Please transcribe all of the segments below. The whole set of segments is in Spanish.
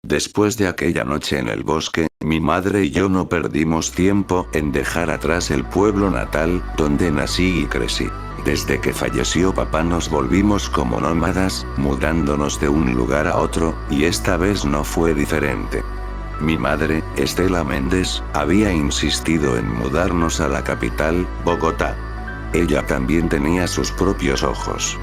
Después de aquella noche en el bosque, mi madre y yo no perdimos tiempo en dejar atrás el pueblo natal, donde nací y crecí. Desde que falleció papá nos volvimos como nómadas, mudándonos de un lugar a otro, y esta vez no fue diferente. Mi madre, Estela Méndez, había insistido en mudarnos a la capital, Bogotá. Ella también tenía sus propios ojos.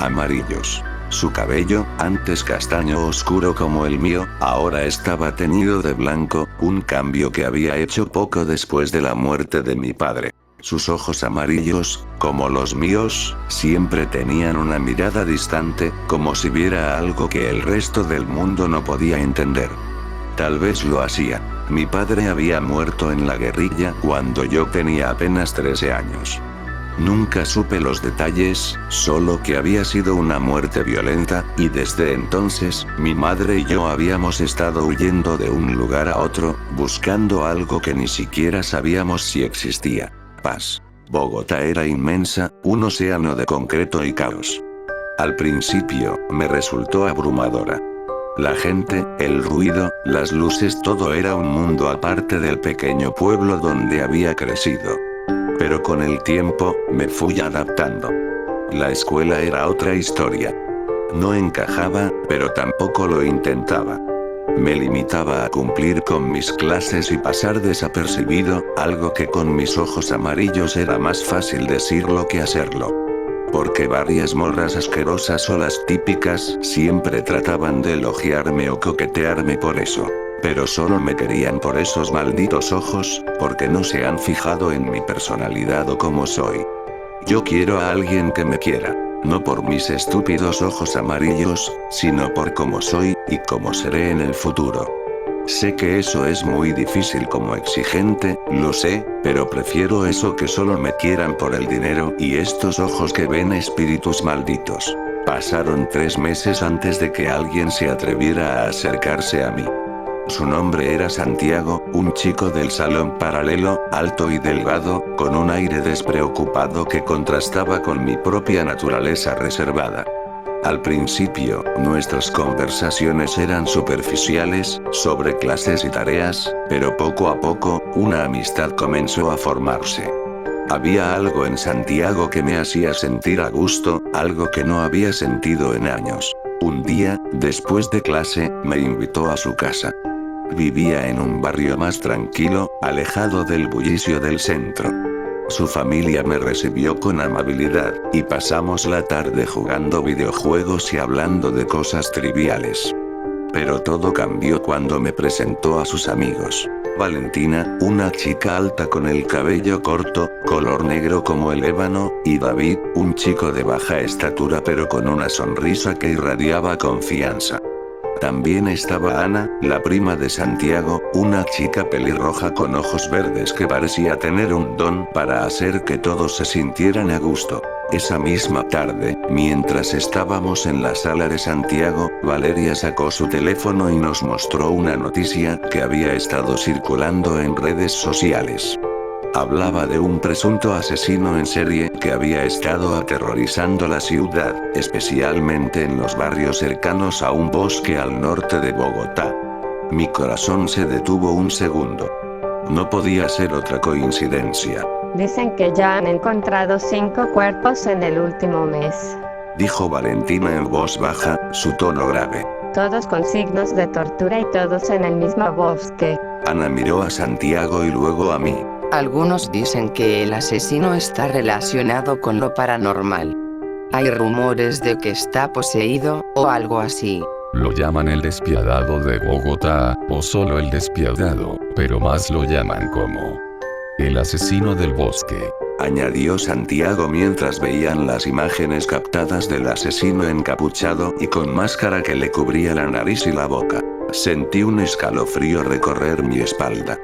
Amarillos. Su cabello, antes castaño oscuro como el mío, ahora estaba teñido de blanco, un cambio que había hecho poco después de la muerte de mi padre. Sus ojos amarillos, como los míos, siempre tenían una mirada distante, como si viera algo que el resto del mundo no podía entender. Tal vez lo hacía. Mi padre había muerto en la guerrilla cuando yo tenía apenas 13 años. Nunca supe los detalles, solo que había sido una muerte violenta, y desde entonces, mi madre y yo habíamos estado huyendo de un lugar a otro, buscando algo que ni siquiera sabíamos si existía. Paz. Bogotá era inmensa, un océano de concreto y caos. Al principio, me resultó abrumadora. La gente, el ruido, las luces, todo era un mundo aparte del pequeño pueblo donde había crecido. Pero con el tiempo, me fui adaptando. La escuela era otra historia. No encajaba, pero tampoco lo intentaba. Me limitaba a cumplir con mis clases y pasar desapercibido, algo que con mis ojos amarillos era más fácil decirlo que hacerlo. Porque varias morras asquerosas o las típicas siempre trataban de elogiarme o coquetearme por eso. Pero solo me querían por esos malditos ojos, porque no se han fijado en mi personalidad o cómo soy. Yo quiero a alguien que me quiera, no por mis estúpidos ojos amarillos, sino por cómo soy, y cómo seré en el futuro. Sé que eso es muy difícil como exigente, lo sé, pero prefiero eso que solo me quieran por el dinero y estos ojos que ven espíritus malditos. Pasaron 3 meses antes de que alguien se atreviera a acercarse a mí. Su nombre era Santiago, un chico del salón paralelo, alto y delgado, con un aire despreocupado que contrastaba con mi propia naturaleza reservada. Al principio, nuestras conversaciones eran superficiales, sobre clases y tareas, pero poco a poco, una amistad comenzó a formarse. Había algo en Santiago que me hacía sentir a gusto, algo que no había sentido en años. Un día, después de clase, me invitó a su casa. Vivía en un barrio más tranquilo, alejado del bullicio del centro. Su familia me recibió con amabilidad, y pasamos la tarde jugando videojuegos y hablando de cosas triviales. Pero todo cambió cuando me presentó a sus amigos. Valentina, una chica alta con el cabello corto, color negro como el ébano, y David, un chico de baja estatura pero con una sonrisa que irradiaba confianza. También estaba Ana, la prima de Santiago, una chica pelirroja con ojos verdes que parecía tener un don para hacer que todos se sintieran a gusto. Esa misma tarde, mientras estábamos en la sala de Santiago, Valeria sacó su teléfono y nos mostró una noticia que había estado circulando en redes sociales. Hablaba de un presunto asesino en serie que había estado aterrorizando la ciudad, especialmente en los barrios cercanos a un bosque al norte de Bogotá. Mi corazón se detuvo un segundo. No podía ser otra coincidencia. Dicen que ya han encontrado 5 cuerpos en el último mes. Dijo Valentina en voz baja, su tono grave. Todos con signos de tortura y todos en el mismo bosque. Ana miró a Santiago y luego a mí. Algunos dicen que el asesino está relacionado con lo paranormal. Hay rumores de que está poseído, o algo así. Lo llaman el despiadado de Bogotá, o solo el despiadado, pero más lo llaman como el asesino del bosque. Añadió Santiago mientras veían las imágenes captadas del asesino encapuchado y con máscara que le cubría la nariz y la boca. Sentí un escalofrío recorrer mi espalda.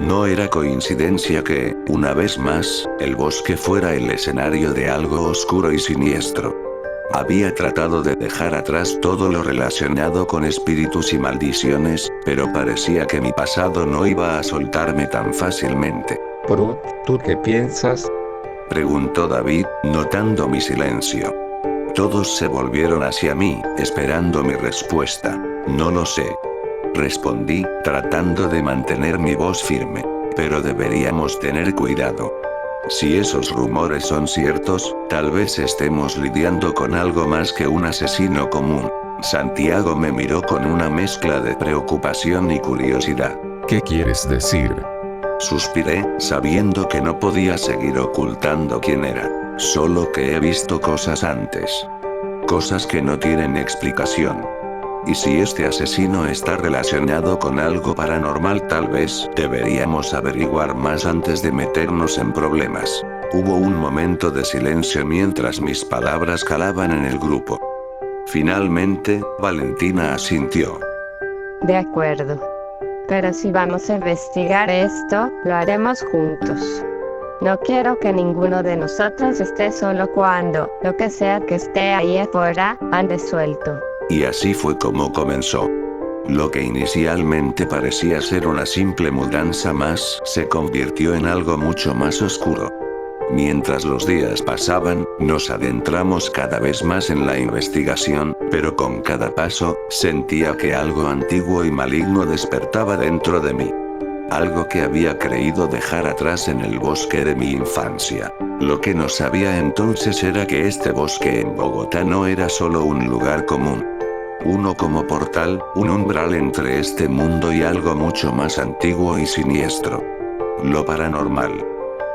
No era coincidencia que, una vez más, el bosque fuera el escenario de algo oscuro y siniestro. Había tratado de dejar atrás todo lo relacionado con espíritus y maldiciones, pero parecía que mi pasado no iba a soltarme tan fácilmente. Bro, ¿tú qué piensas? Preguntó David, notando mi silencio. Todos se volvieron hacia mí, esperando mi respuesta. No lo sé. respondí, tratando de mantener mi voz firme. Pero deberíamos tener cuidado. Si esos rumores son ciertos, tal vez estemos lidiando con algo más que un asesino común. Santiago me miró con una mezcla de preocupación y curiosidad. ¿Qué quieres decir? Suspiré, sabiendo que no podía seguir ocultando quién era. Solo que he visto cosas antes. Cosas que no tienen explicación. Y si este asesino está relacionado con algo paranormal, tal vez deberíamos averiguar más antes de meternos en problemas. Hubo un momento de silencio mientras mis palabras calaban en el grupo. Finalmente, Valentina asintió. De acuerdo. Pero si vamos a investigar esto, lo haremos juntos. No quiero que ninguno de nosotros esté solo cuando, lo que sea que esté ahí afuera, ande suelto. Y así fue como comenzó. Lo que inicialmente parecía ser una simple mudanza más, se convirtió en algo mucho más oscuro. Mientras los días pasaban, nos adentramos cada vez más en la investigación, pero con cada paso, sentía que algo antiguo y maligno despertaba dentro de mí. Algo que había creído dejar atrás en el bosque de mi infancia. Lo que no sabía entonces era que este bosque en Bogotá no era solo un lugar común. Uno como portal, un umbral entre este mundo y algo mucho más antiguo y siniestro. Lo paranormal.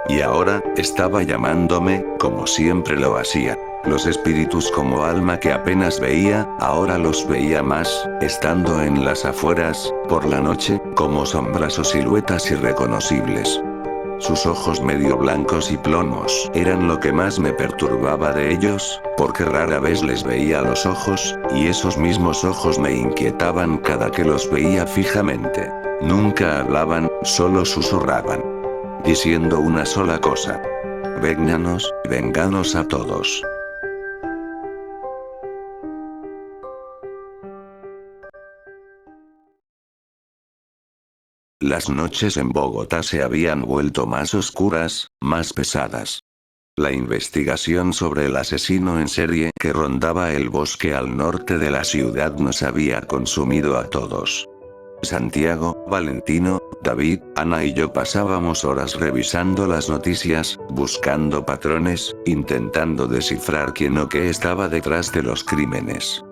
Y ahora, estaba llamándome, como siempre lo hacía. Los espíritus como alma que apenas veía, ahora los veía más, estando en las afueras, por la noche, como sombras o siluetas irreconocibles. Sus ojos medio blancos y plomos eran lo que más me perturbaba de ellos, porque rara vez les veía los ojos, y esos mismos ojos me inquietaban cada que los veía fijamente. Nunca hablaban, solo susurraban, diciendo una sola cosa: vénganos, vénganos a todos. Las noches en Bogotá se habían vuelto más oscuras, más pesadas. La investigación sobre el asesino en serie que rondaba el bosque al norte de la ciudad nos había consumido a todos. Santiago, Valentino, David, Ana y yo pasábamos horas revisando las noticias, buscando patrones, intentando descifrar quién o qué estaba detrás de los crímenes.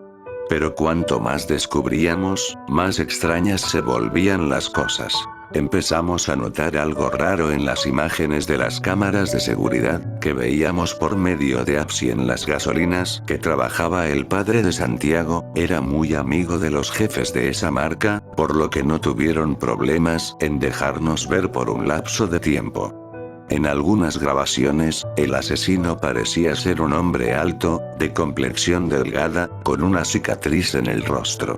Pero cuanto más descubríamos, más extrañas se volvían las cosas. Empezamos a notar algo raro en las imágenes de las cámaras de seguridad que veíamos por medio de apps y en las gasolinas que trabajaba el padre de Santiago. Era muy amigo de los jefes de esa marca, por lo que no tuvieron problemas en dejarnos ver por un lapso de tiempo. En algunas grabaciones, el asesino parecía ser un hombre alto, de complexión delgada, con una cicatriz en el rostro.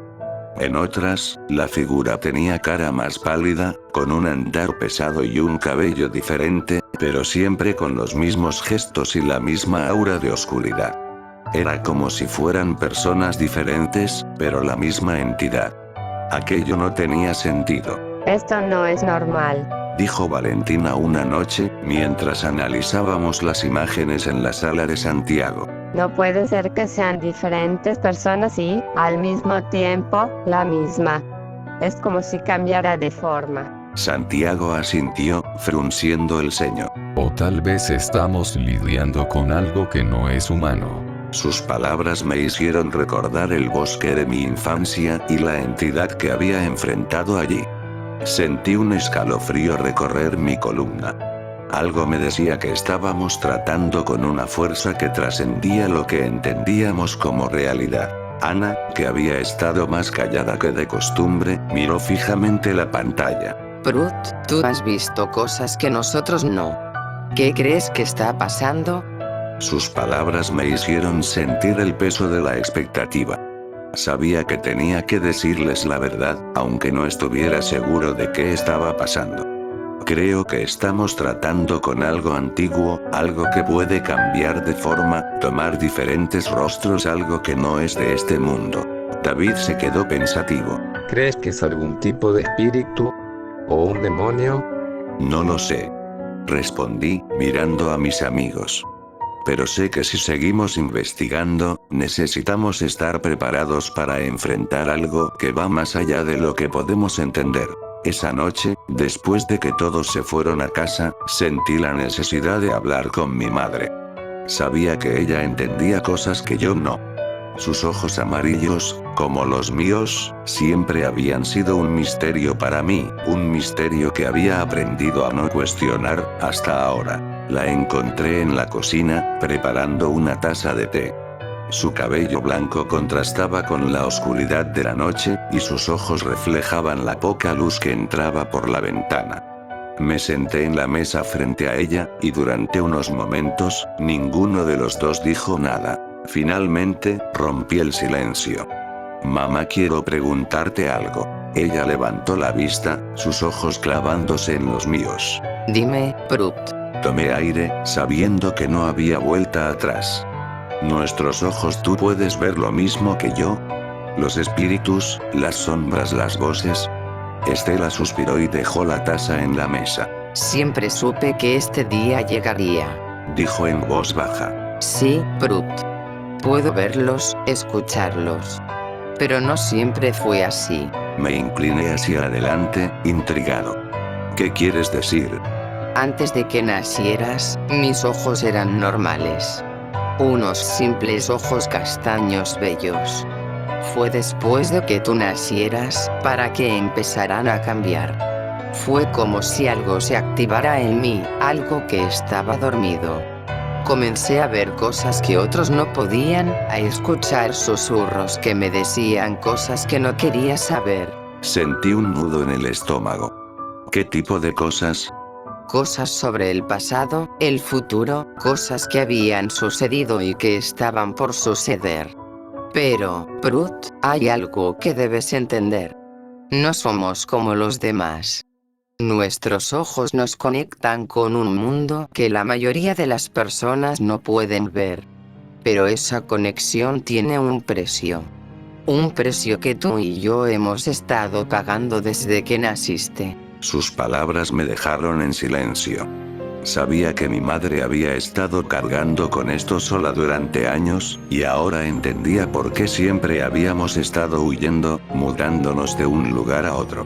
En otras, la figura tenía cara más pálida, con un andar pesado y un cabello diferente, pero siempre con los mismos gestos y la misma aura de oscuridad. Era como si fueran personas diferentes, pero la misma entidad. Aquello no tenía sentido. Esto no es normal, dijo Valentina una noche, mientras analizábamos las imágenes en la sala de Santiago. No puede ser que sean diferentes personas y, al mismo tiempo, la misma. Es como si cambiara de forma. Santiago asintió, frunciendo el ceño. O tal vez estamos lidiando con algo que no es humano. Sus palabras me hicieron recordar el bosque de mi infancia y la entidad que había enfrentado allí. Sentí un escalofrío recorrer mi columna. Algo me decía que estábamos tratando con una fuerza que trascendía lo que entendíamos como realidad. Ana, que había estado más callada que de costumbre, miró fijamente la pantalla. Brut, tú has visto cosas que nosotros no. ¿Qué crees que está pasando? Sus palabras me hicieron sentir el peso de la expectativa. Sabía que tenía que decirles la verdad, aunque no estuviera seguro de qué estaba pasando. Creo que estamos tratando con algo antiguo, algo que puede cambiar de forma, tomar diferentes rostros, algo que no es de este mundo. David se quedó pensativo. ¿Crees que es algún tipo de espíritu? ¿O un demonio? No lo sé. Respondí, mirando a mis amigos. Pero sé que si seguimos investigando, necesitamos estar preparados para enfrentar algo que va más allá de lo que podemos entender. Esa noche, después de que todos se fueron a casa, sentí la necesidad de hablar con mi madre. Sabía que ella entendía cosas que yo no. Sus ojos amarillos, como los míos, siempre habían sido un misterio para mí, un misterio que había aprendido a no cuestionar, hasta ahora. La encontré en la cocina, preparando una taza de té. Su cabello blanco contrastaba con la oscuridad de la noche, y sus ojos reflejaban la poca luz que entraba por la ventana. Me senté en la mesa frente a ella, y durante unos momentos, ninguno de los dos dijo nada. Finalmente, rompí el silencio. Mamá, quiero preguntarte algo. Ella levantó la vista, sus ojos clavándose en los míos. Dime, Brut. Tomé aire, sabiendo que no había vuelta atrás. Nuestros ojos, ¿tú puedes ver lo mismo que yo? Los espíritus, las sombras, las voces. Estela suspiró y dejó la taza en la mesa. Siempre supe que este día llegaría. Dijo en voz baja. Sí, Brut. Puedo verlos, escucharlos. Pero no siempre fue así. Me incliné hacia adelante, intrigado. ¿Qué quieres decir? Antes de que nacieras, mis ojos eran normales. Unos simples ojos castaños bellos. Fue después de que tú nacieras, para que empezaran a cambiar. Fue como si algo se activara en mí, algo que estaba dormido. Comencé a ver cosas que otros no podían, a escuchar susurros que me decían cosas que no quería saber. Sentí un nudo en el estómago. ¿Qué tipo de cosas? Cosas sobre el pasado, el futuro, cosas que habían sucedido y que estaban por suceder. Pero, Brut, hay algo que debes entender. No somos como los demás. Nuestros ojos nos conectan con un mundo que la mayoría de las personas no pueden ver. Pero esa conexión tiene un precio. Un precio que tú y yo hemos estado pagando desde que naciste. Sus palabras me dejaron en silencio. Sabía que mi madre había estado cargando con esto sola durante años, y ahora entendía por qué siempre habíamos estado huyendo, mudándonos de un lugar a otro.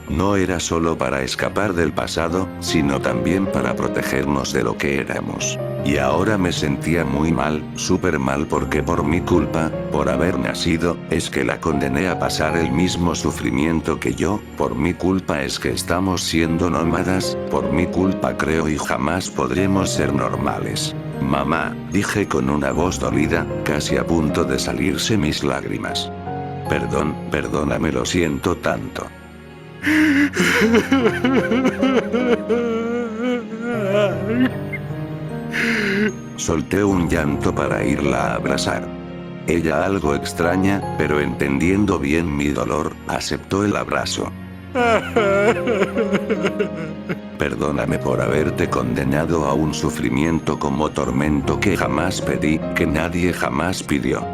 No era solo para escapar del pasado, sino también para protegernos de lo que éramos. Y ahora me sentía muy mal, súper mal, porque por mi culpa, por haber nacido, es que la condené a pasar el mismo sufrimiento que yo, por mi culpa es que estamos siendo nómadas, por mi culpa creo y jamás podremos ser normales. Mamá, dije con una voz dolida, casi a punto de salirse mis lágrimas. Perdóname, lo siento tanto. Solté un llanto para irla a abrazar. Ella, algo extraña, pero entendiendo bien mi dolor, aceptó el abrazo. Perdóname por haberte condenado a un sufrimiento como tormento que jamás pedí, que nadie jamás pidió.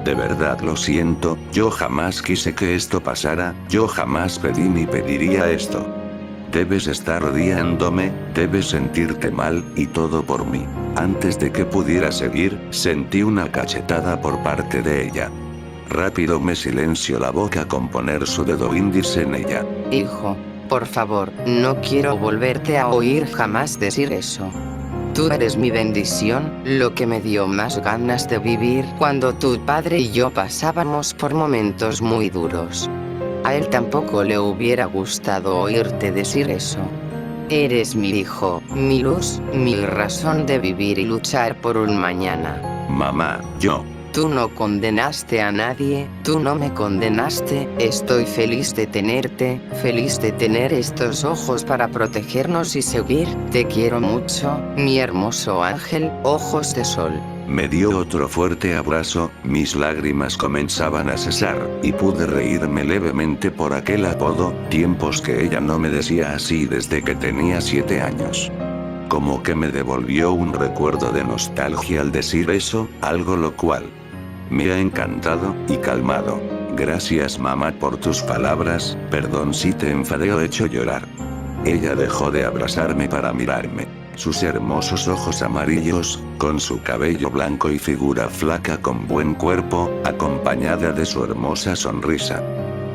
De verdad lo siento, yo jamás quise que esto pasara, yo jamás pedí ni pediría esto. Debes estar odiándome, debes sentirte mal, y todo por mí. Antes de que pudiera seguir, sentí una cachetada por parte de ella. Rápido me silenció la boca con poner su dedo índice en ella. Hijo, por favor, no quiero volverte a oír jamás decir eso. Tú eres mi bendición, lo que me dio más ganas de vivir cuando tu padre y yo pasábamos por momentos muy duros. A él tampoco le hubiera gustado oírte decir eso. Eres mi hijo, mi luz, mi razón de vivir y luchar por un mañana. Mamá, yo. Tú no condenaste a nadie, tú no me condenaste, estoy feliz de tenerte, feliz de tener estos ojos para protegernos y seguir, te quiero mucho, mi hermoso ángel, ojos de sol. Me dio otro fuerte abrazo, mis lágrimas comenzaban a cesar, y pude reírme levemente por aquel apodo, tiempos que ella no me decía así desde que tenía 7 años. Como que me devolvió un recuerdo de nostalgia al decir eso, algo lo cual me ha encantado y calmado. Gracias mamá por tus palabras, perdón si te enfadé o hecho llorar. Ella dejó de abrazarme para mirarme. sus hermosos ojos amarillos, con su cabello blanco y figura flaca con buen cuerpo, acompañada de su hermosa sonrisa.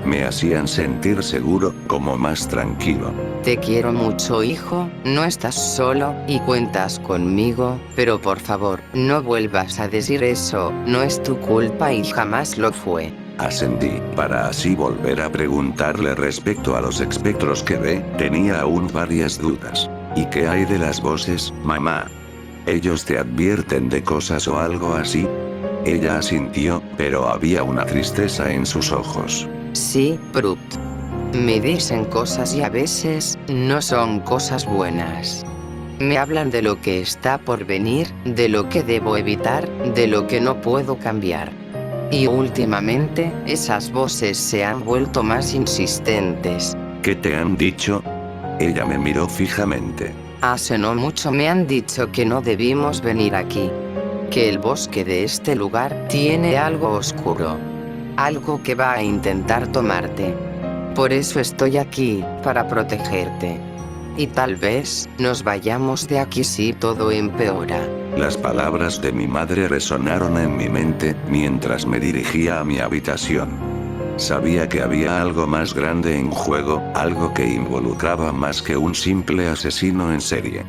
Me hacían sentir seguro, como más tranquilo. Te quiero mucho, hijo, no estás solo, y cuentas conmigo, pero por favor, no vuelvas a decir eso, no es tu culpa y jamás lo fue. Ascendí, para así volver a preguntarle respecto a los espectros que ve. Tenía aún varias dudas. ¿Y qué hay de las voces, mamá? ¿Ellos te advierten de cosas o algo así? Ella asintió, pero había una tristeza en sus ojos. Sí, Brut. Me dicen cosas y a veces no son cosas buenas. Me hablan de lo que está por venir, de lo que debo evitar, de lo que no puedo cambiar. Y últimamente, esas voces se han vuelto más insistentes. ¿Qué te han dicho? Ella me miró fijamente. Hace no mucho me han dicho que no debimos venir aquí. Que el bosque de este lugar tiene algo oscuro. Algo que va a intentar tomarte. Por eso estoy aquí, para protegerte. Y tal vez, nos vayamos de aquí si todo empeora. Las palabras de mi madre resonaron en mi mente, mientras me dirigía a mi habitación. Sabía que había algo más grande en juego, algo que involucraba más que un simple asesino en serie.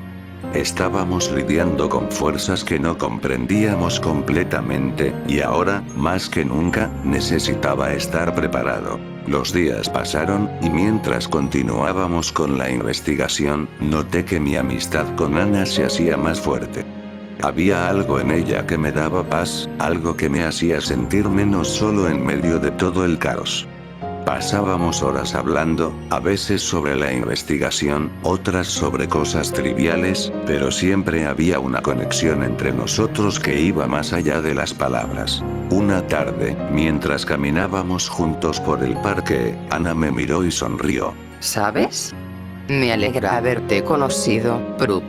Estábamos lidiando con fuerzas que no comprendíamos completamente, y ahora, más que nunca, necesitaba estar preparado. Los días pasaron, y mientras continuábamos con la investigación, noté que mi amistad con Ana se hacía más fuerte. Había algo en ella que me daba paz, algo que me hacía sentir menos solo en medio de todo el caos. Pasábamos horas hablando, a veces sobre la investigación, otras sobre cosas triviales, pero siempre había una conexión entre nosotros que iba más allá de las palabras. Una tarde, mientras caminábamos juntos por el parque, Ana me miró y sonrió. ¿Sabes? Me alegra haberte conocido, Brut.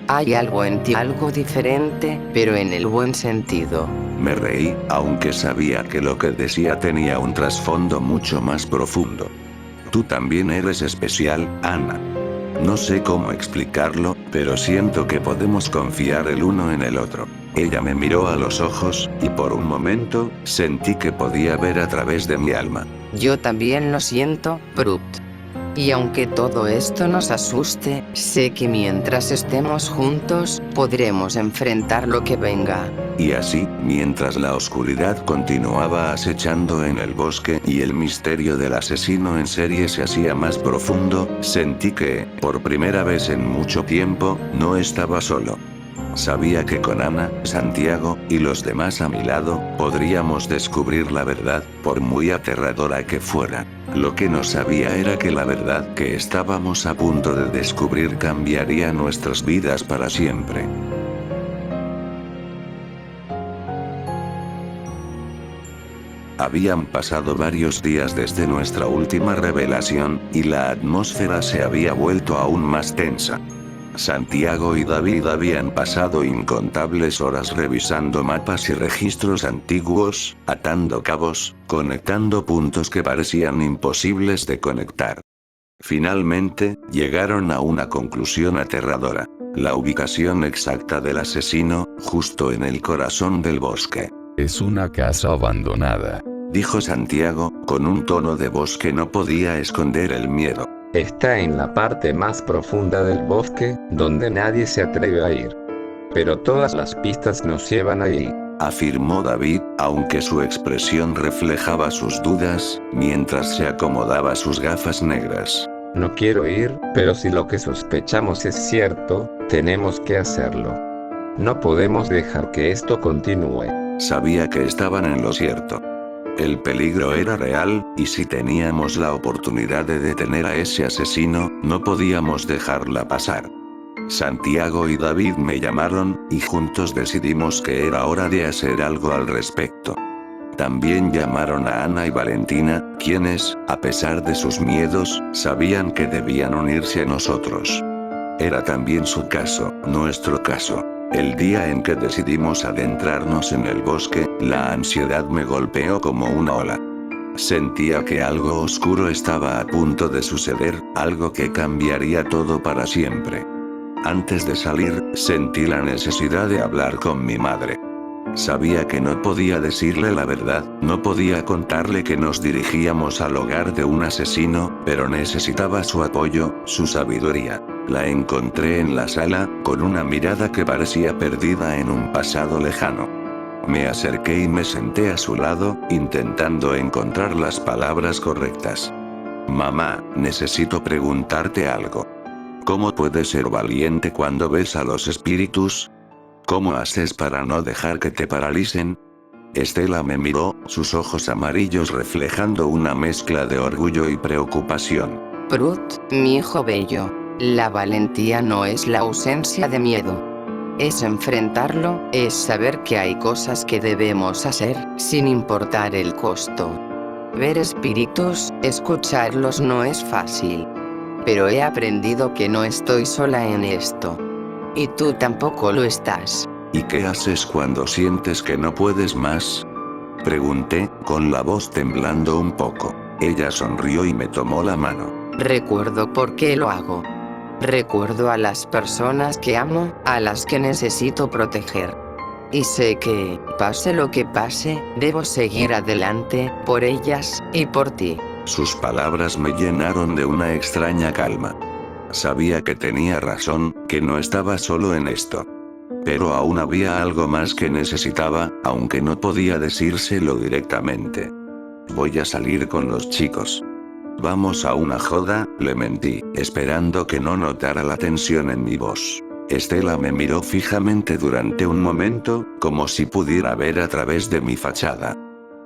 Hay algo en ti, algo diferente, pero en el buen sentido. Me reí, aunque sabía que lo que decía tenía un trasfondo mucho más profundo. Tú también eres especial, Ana. No sé cómo explicarlo, pero siento que podemos confiar el uno en el otro. Ella me miró a los ojos, y por un momento, sentí que podía ver a través de mi alma. Yo también lo siento, Brut. Y aunque todo esto nos asuste, sé que mientras estemos juntos, podremos enfrentar lo que venga. Y así, mientras la oscuridad continuaba acechando en el bosque y el misterio del asesino en serie se hacía más profundo, sentí que, por primera vez en mucho tiempo, no estaba solo. Sabía que con Ana, Santiago, y los demás a mi lado, podríamos descubrir la verdad, por muy aterradora que fuera. Lo que no sabía era que la verdad que estábamos a punto de descubrir cambiaría nuestras vidas para siempre. Habían pasado varios días desde nuestra última revelación, y la atmósfera se había vuelto aún más tensa. Santiago y David habían pasado incontables horas revisando mapas y registros antiguos, atando cabos, conectando puntos que parecían imposibles de conectar. Finalmente, llegaron a una conclusión aterradora. La ubicación exacta del asesino, justo en el corazón del bosque. Es una casa abandonada, dijo Santiago, con un tono de voz que no podía esconder el miedo. Está en la parte más profunda del bosque, donde nadie se atreve a ir. Pero todas las pistas nos llevan allí, afirmó David, aunque su expresión reflejaba sus dudas, mientras se acomodaba sus gafas negras. No quiero ir, pero si lo que sospechamos es cierto, tenemos que hacerlo. No podemos dejar que esto continúe. Sabía que estaban en lo cierto. El peligro era real, y si teníamos la oportunidad de detener a ese asesino, no podíamos dejarla pasar. Santiago y David me llamaron, y juntos decidimos que era hora de hacer algo al respecto. También llamaron a Ana y Valentina, quienes, a pesar de sus miedos, sabían que debían unirse a nosotros. Era también su caso, nuestro caso. El día en que decidimos adentrarnos en el bosque, la ansiedad me golpeó como una ola. Sentía que algo oscuro estaba a punto de suceder, algo que cambiaría todo para siempre. Antes de salir, sentí la necesidad de hablar con mi madre. Sabía que no podía decirle la verdad, no podía contarle que nos dirigíamos al hogar de un asesino, pero necesitaba su apoyo, su sabiduría. La encontré en la sala, con una mirada que parecía perdida en un pasado lejano. Me acerqué y me senté a su lado, intentando encontrar las palabras correctas. Mamá, necesito preguntarte algo. ¿Cómo puedes ser valiente cuando ves a los espíritus? ¿Cómo haces para no dejar que te paralicen? Estela me miró, sus ojos amarillos reflejando una mezcla de orgullo y preocupación. Brut, mi hijo bello. La valentía no es la ausencia de miedo. Es enfrentarlo, es saber que hay cosas que debemos hacer, sin importar el costo. Ver espíritus, escucharlos no es fácil. Pero he aprendido que no estoy sola en esto. Y tú tampoco lo estás. ¿Y qué haces cuando sientes que no puedes más? Pregunté, con la voz temblando un poco. Ella sonrió y me tomó la mano. Recuerdo por qué lo hago. Recuerdo a las personas que amo, a las que necesito proteger. Y sé que, pase lo que pase, debo seguir adelante, por ellas, y por ti. Sus palabras me llenaron de una extraña calma. Sabía que tenía razón, que no estaba solo en esto. Pero aún había algo más que necesitaba, aunque no podía decírselo directamente. Voy a salir con los chicos. Vamos a una joda, le mentí, esperando que no notara la tensión en mi voz. Estela me miró fijamente durante un momento, como si pudiera ver a través de mi fachada.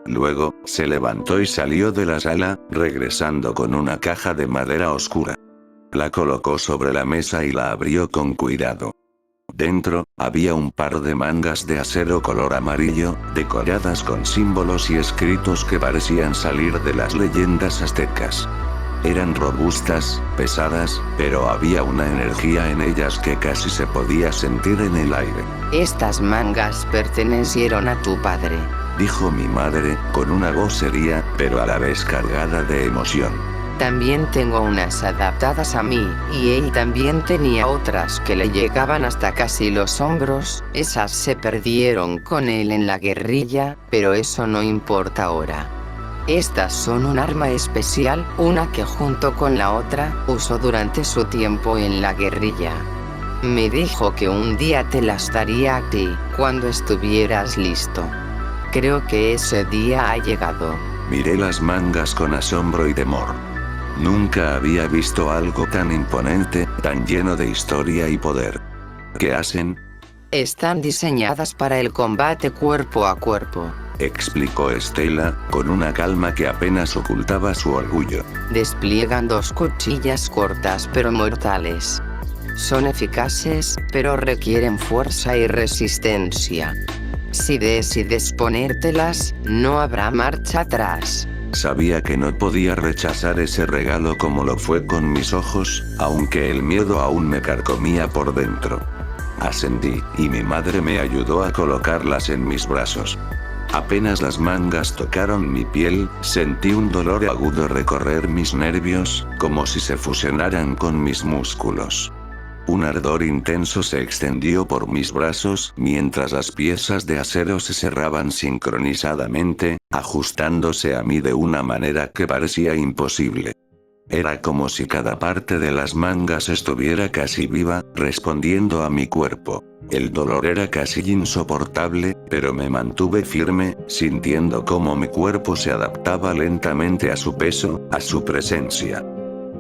Luego, se levantó y salió de la sala, regresando con una caja de madera oscura. La colocó sobre la mesa y la abrió con cuidado. Dentro, había un par de mangas de acero color amarillo, decoradas con símbolos y escritos que parecían salir de las leyendas aztecas. Eran robustas, pesadas, pero había una energía en ellas que casi se podía sentir en el aire. Estas mangas pertenecieron a tu padre. Dijo mi madre, con una voz seria, pero a la vez cargada de emoción. También tengo unas adaptadas a mí, y él también tenía otras que le llegaban hasta casi los hombros, esas se perdieron con él en la guerrilla, pero eso no importa ahora. Estas son un arma especial, una que junto con la otra, usó durante su tiempo en la guerrilla. Me dijo que un día te las daría a ti, cuando estuvieras listo. Creo que ese día ha llegado. Miré las mangas con asombro y temor. Nunca había visto algo tan imponente, tan lleno de historia y poder. ¿Qué hacen? Están diseñadas para el combate cuerpo a cuerpo. Explicó Estela, con una calma que apenas ocultaba su orgullo. Despliegan dos cuchillas cortas pero mortales. Son eficaces, pero requieren fuerza y resistencia. Si decides ponértelas, no habrá marcha atrás. Sabía que no podía rechazar ese regalo como lo fue con mis ojos, aunque el miedo aún me carcomía por dentro. Ascendí, y mi madre me ayudó a colocarlas en mis brazos. Apenas las mangas tocaron mi piel, sentí un dolor agudo recorrer mis nervios, como si se fusionaran con mis músculos. Un ardor intenso se extendió por mis brazos mientras las piezas de acero se cerraban sincronizadamente, ajustándose a mí de una manera que parecía imposible. Era como si cada parte de las mangas estuviera casi viva, respondiendo a mi cuerpo. El dolor era casi insoportable, pero me mantuve firme, sintiendo cómo mi cuerpo se adaptaba lentamente a su peso, a su presencia.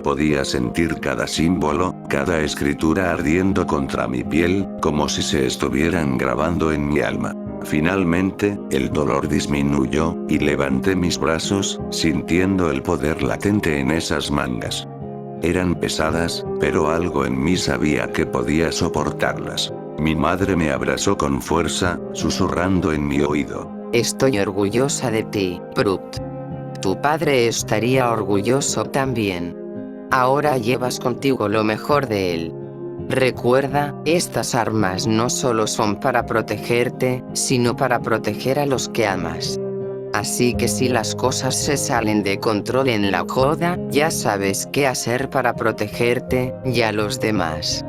Podía sentir cada símbolo, cada escritura ardiendo contra mi piel, como si se estuvieran grabando en mi alma. Finalmente, el dolor disminuyó, y levanté mis brazos, sintiendo el poder latente en esas mangas. Eran pesadas, pero algo en mí sabía que podía soportarlas. Mi madre me abrazó con fuerza, susurrando en mi oído. Estoy orgullosa de ti, Brut. Tu padre estaría orgulloso también. Ahora llevas contigo lo mejor de él. Recuerda, estas armas no solo son para protegerte, sino para proteger a los que amas. Así que si las cosas se salen de control en la joda, ya sabes qué hacer para protegerte, y a los demás.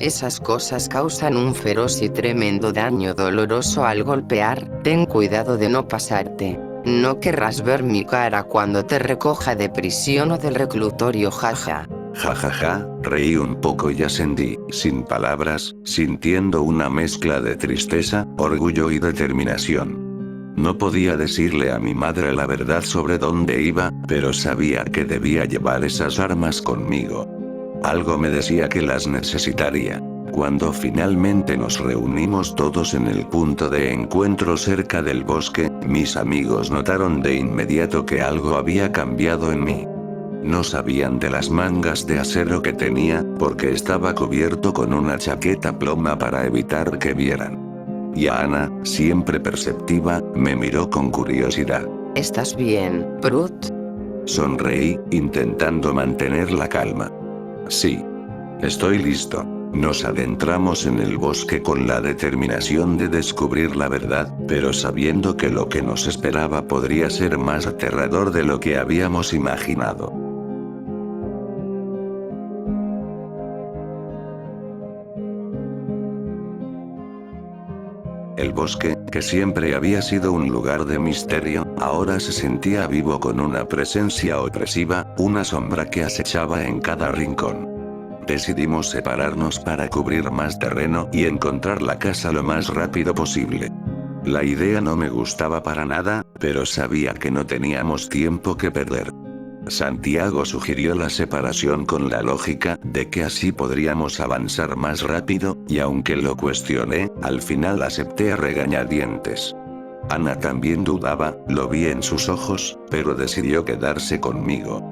Esas cosas causan un feroz y tremendo daño doloroso al golpear. Ten cuidado de no pasarte. No querrás ver mi cara cuando te recoja de prisión o del reclusorio, jaja. Jajaja, reí un poco y ascendí, sin palabras, sintiendo una mezcla de tristeza, orgullo y determinación. No podía decirle a mi madre la verdad sobre dónde iba, pero sabía que debía llevar esas armas conmigo. Algo me decía que las necesitaría. Cuando finalmente nos reunimos todos en el punto de encuentro cerca del bosque, mis amigos notaron de inmediato que algo había cambiado en mí. No sabían de las mangas de acero que tenía, porque estaba cubierto con una chaqueta ploma para evitar que vieran. Y Ana, siempre perceptiva, me miró con curiosidad. ¿Estás bien, Brut? Sonreí, intentando mantener la calma. Sí. Estoy listo. Nos adentramos en el bosque con la determinación de descubrir la verdad, pero sabiendo que lo que nos esperaba podría ser más aterrador de lo que habíamos imaginado. El bosque, que siempre había sido un lugar de misterio, ahora se sentía vivo con una presencia opresiva, una sombra que acechaba en cada rincón. Decidimos separarnos para cubrir más terreno y encontrar la casa lo más rápido posible. La idea no me gustaba para nada, pero sabía que no teníamos tiempo que perder. Santiago sugirió la separación con la lógica de que así podríamos avanzar más rápido, y aunque lo cuestioné, al final acepté a regañadientes. Ana también dudaba, lo vi en sus ojos, pero decidió quedarse conmigo.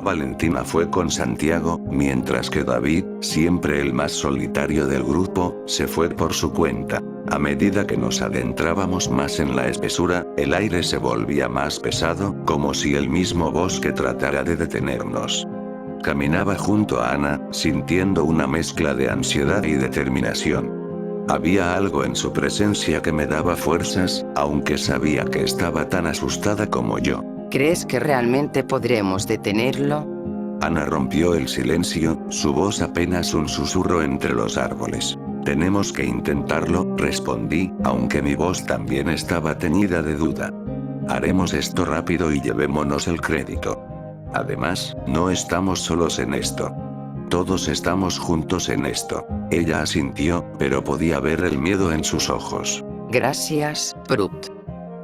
Valentina fue con Santiago, mientras que David, siempre el más solitario del grupo, se fue por su cuenta. A medida que nos adentrábamos más en la espesura, el aire se volvía más pesado, como si el mismo bosque tratara de detenernos. Caminaba junto a Ana, sintiendo una mezcla de ansiedad y determinación. Había algo en su presencia que me daba fuerzas, aunque sabía que estaba tan asustada como yo. ¿Crees que realmente podremos detenerlo? Ana rompió el silencio, su voz apenas un susurro entre los árboles. Tenemos que intentarlo, respondí, aunque mi voz también estaba teñida de duda. Haremos esto rápido y llevémonos el crédito. Además, no estamos solos en esto. Todos estamos juntos en esto. Ella asintió, pero podía ver el miedo en sus ojos. Gracias, Brut.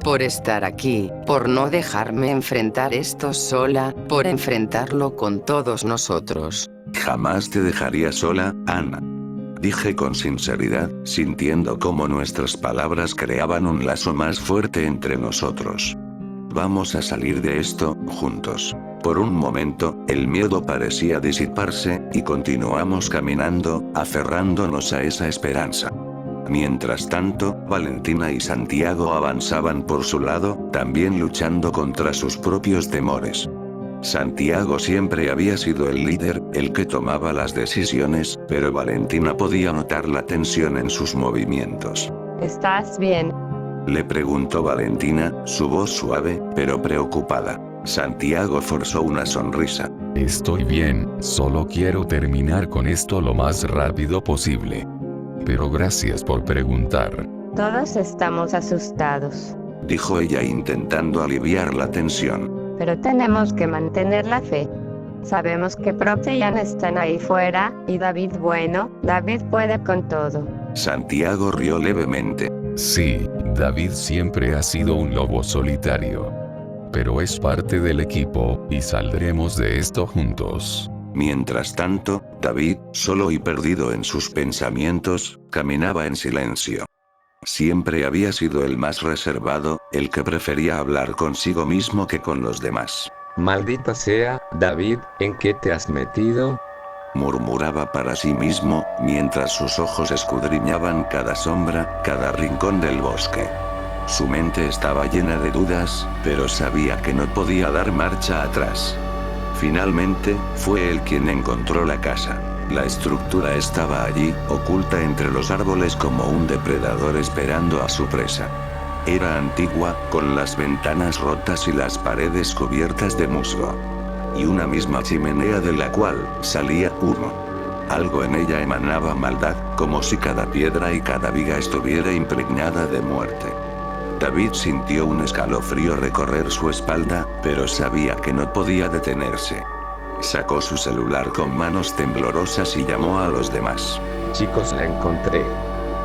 Por estar aquí, por no dejarme enfrentar esto sola, por enfrentarlo con todos nosotros. Jamás te dejaría sola, Ana. Dije con sinceridad, sintiendo cómo nuestras palabras creaban un lazo más fuerte entre nosotros. Vamos a salir de esto, juntos. Por un momento, el miedo parecía disiparse, y continuamos caminando, aferrándonos a esa esperanza. Mientras tanto, Valentina y Santiago avanzaban por su lado, también luchando contra sus propios temores. Santiago siempre había sido el líder, el que tomaba las decisiones, pero Valentina podía notar la tensión en sus movimientos. ¿Estás bien? Le preguntó Valentina, su voz suave, pero preocupada. Santiago forzó una sonrisa. Estoy bien, solo quiero terminar con esto lo más rápido posible. Pero gracias por preguntar. Todos estamos asustados. Dijo ella intentando aliviar la tensión. Pero tenemos que mantener la fe. Sabemos que Prof y Ian están ahí fuera, y David puede con todo. Santiago rió levemente. Sí, David siempre ha sido un lobo solitario. Pero es parte del equipo, y saldremos de esto juntos. Mientras tanto, David, solo y perdido en sus pensamientos, caminaba en silencio. Siempre había sido el más reservado, el que prefería hablar consigo mismo que con los demás. Maldita sea, David, ¿en qué te has metido? Murmuraba para sí mismo, mientras sus ojos escudriñaban cada sombra, cada rincón del bosque. Su mente estaba llena de dudas, pero sabía que no podía dar marcha atrás. Finalmente, fue él quien encontró la casa. La estructura estaba allí, oculta entre los árboles como un depredador esperando a su presa. Era antigua, con las ventanas rotas y las paredes cubiertas de musgo. Y una misma chimenea de la cual salía humo. Algo en ella emanaba maldad, como si cada piedra y cada viga estuviera impregnada de muerte. David sintió un escalofrío recorrer su espalda, pero sabía que no podía detenerse. Sacó su celular con manos temblorosas y llamó a los demás. Chicos, la encontré.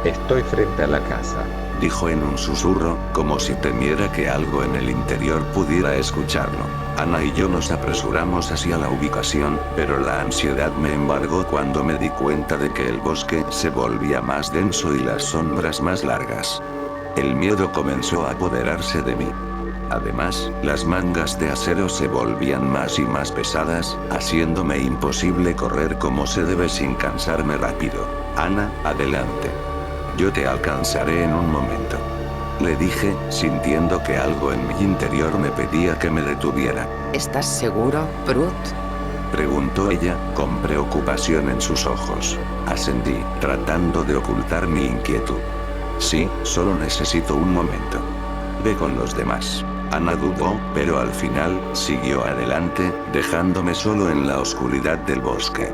Estoy frente a la casa. Dijo en un susurro, como si temiera que algo en el interior pudiera escucharlo. Ana y yo nos apresuramos hacia la ubicación, pero la ansiedad me embargó cuando me di cuenta de que el bosque se volvía más denso y las sombras más largas. El miedo comenzó a apoderarse de mí. Además, las mangas de acero se volvían más y más pesadas, haciéndome imposible correr como se debe sin cansarme rápido. Ana, adelante. Yo te alcanzaré en un momento. Le dije, sintiendo que algo en mi interior me pedía que me detuviera. ¿Estás seguro, Brut? Preguntó ella, con preocupación en sus ojos. Asentí, tratando de ocultar mi inquietud. Sí, solo necesito un momento. Ve con los demás. Ana dudó, pero al final, siguió adelante, dejándome solo en la oscuridad del bosque.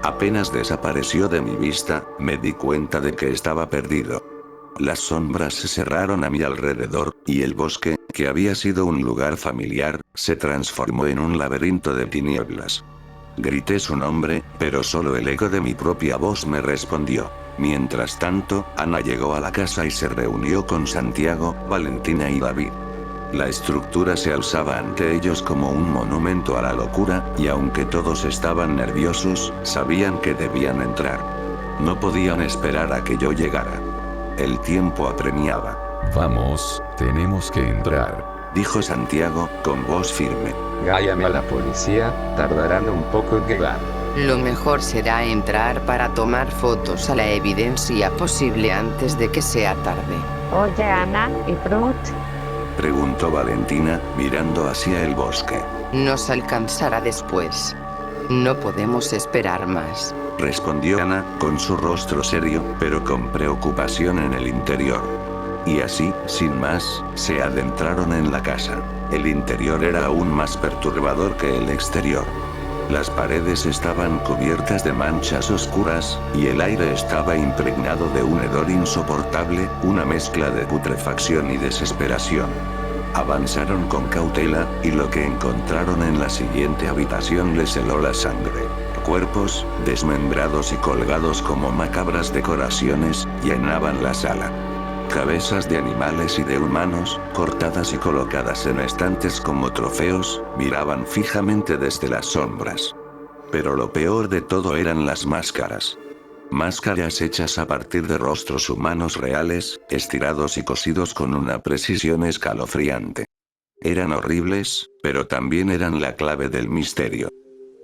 Apenas desapareció de mi vista, me di cuenta de que estaba perdido. Las sombras se cerraron a mi alrededor, y el bosque, que había sido un lugar familiar, se transformó en un laberinto de tinieblas. Grité su nombre, pero solo el eco de mi propia voz me respondió. Mientras tanto, Ana llegó a la casa y se reunió con Santiago, Valentina y David. La estructura se alzaba ante ellos como un monumento a la locura, y aunque todos estaban nerviosos, sabían que debían entrar. No podían esperar a que yo llegara. El tiempo apremiaba. Vamos, tenemos que entrar. Dijo Santiago, con voz firme. Llame a la policía, tardarán un poco en llegar. Lo mejor será entrar para tomar fotos a la evidencia posible antes de que sea tarde. Oye, Ana y Brut, Preguntó Valentina, mirando hacia el bosque. Nos alcanzará después. No podemos esperar más. Respondió Ana, con su rostro serio, pero con preocupación en el interior. Y así, sin más, se adentraron en la casa. El interior era aún más perturbador que el exterior. Las paredes estaban cubiertas de manchas oscuras, y el aire estaba impregnado de un hedor insoportable, una mezcla de putrefacción y desesperación. Avanzaron con cautela, y lo que encontraron en la siguiente habitación les heló la sangre. Cuerpos, desmembrados y colgados como macabras decoraciones, llenaban la sala. Cabezas de animales y de humanos, cortadas y colocadas en estantes como trofeos, miraban fijamente desde las sombras. Pero lo peor de todo eran las máscaras. Máscaras hechas a partir de rostros humanos reales, estirados y cosidos con una precisión escalofriante. Eran horribles, pero también eran la clave del misterio.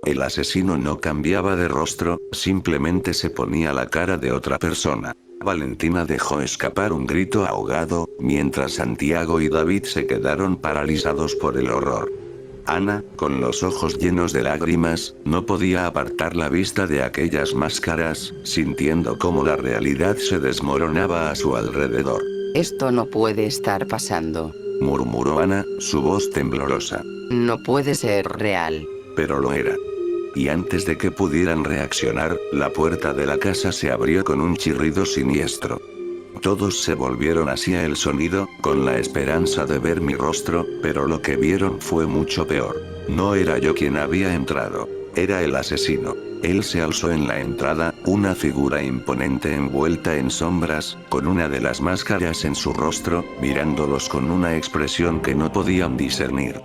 El asesino no cambiaba de rostro, simplemente se ponía la cara de otra persona. Valentina dejó escapar un grito ahogado, mientras Santiago y David se quedaron paralizados por el horror. Ana, con los ojos llenos de lágrimas, no podía apartar la vista de aquellas máscaras, sintiendo cómo la realidad se desmoronaba a su alrededor. Esto no puede estar pasando. Murmuró Ana, su voz temblorosa. No puede ser real. Pero lo era. Y antes de que pudieran reaccionar, la puerta de la casa se abrió con un chirrido siniestro. Todos se volvieron hacia el sonido, con la esperanza de ver mi rostro, pero lo que vieron fue mucho peor. No era yo quien había entrado, era el asesino. Él se alzó en la entrada, una figura imponente envuelta en sombras, con una de las máscaras en su rostro, mirándolos con una expresión que no podían discernir.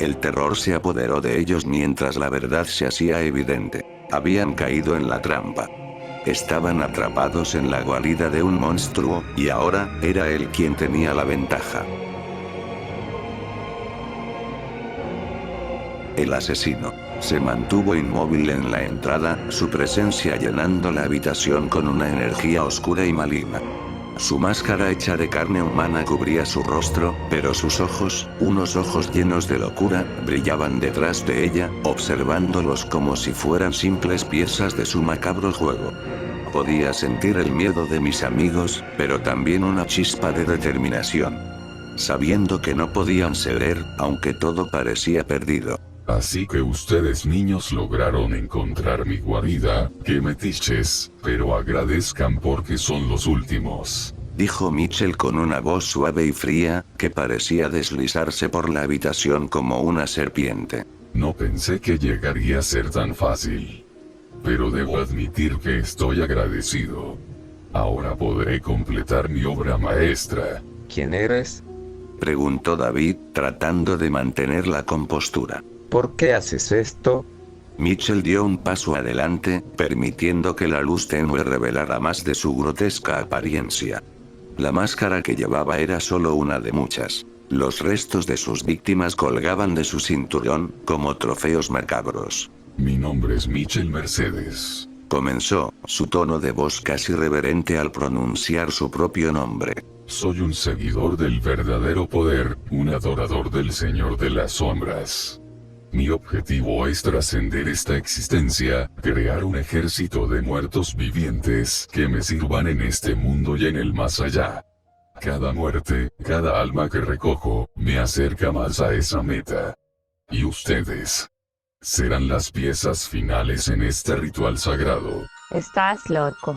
El terror se apoderó de ellos mientras la verdad se hacía evidente. Habían caído en la trampa. Estaban atrapados en la guarida de un monstruo, y ahora, era él quien tenía la ventaja. El asesino se mantuvo inmóvil en la entrada, su presencia llenando la habitación con una energía oscura y maligna. Su máscara hecha de carne humana cubría su rostro, pero sus ojos, unos ojos llenos de locura, brillaban detrás de ella, observándolos como si fueran simples piezas de su macabro juego. Podía sentir el miedo de mis amigos, pero también una chispa de determinación. Sabiendo que no podían ceder, aunque todo parecía perdido. Así que ustedes niños lograron encontrar mi guarida, qué metiches, pero agradezcan porque son los últimos. Dijo Mitchell con una voz suave y fría, que parecía deslizarse por la habitación como una serpiente. No pensé que llegaría a ser tan fácil. Pero debo admitir que estoy agradecido. Ahora podré completar mi obra maestra. ¿Quién eres? Preguntó David, tratando de mantener la compostura. ¿Por qué haces esto? Mitchell dio un paso adelante, permitiendo que la luz tenue revelara más de su grotesca apariencia. La máscara que llevaba era solo una de muchas. Los restos de sus víctimas colgaban de su cinturón, como trofeos macabros. Mi nombre es Mitchell Mercedes. Comenzó, su tono de voz casi reverente al pronunciar su propio nombre. Soy un seguidor del verdadero poder, un adorador del Señor de las Sombras. Mi objetivo es trascender esta existencia, crear un ejército de muertos vivientes que me sirvan en este mundo y en el más allá. Cada muerte, cada alma que recojo, me acerca más a esa meta. ¿Y ustedes? Serán las piezas finales en este ritual sagrado. Estás loco.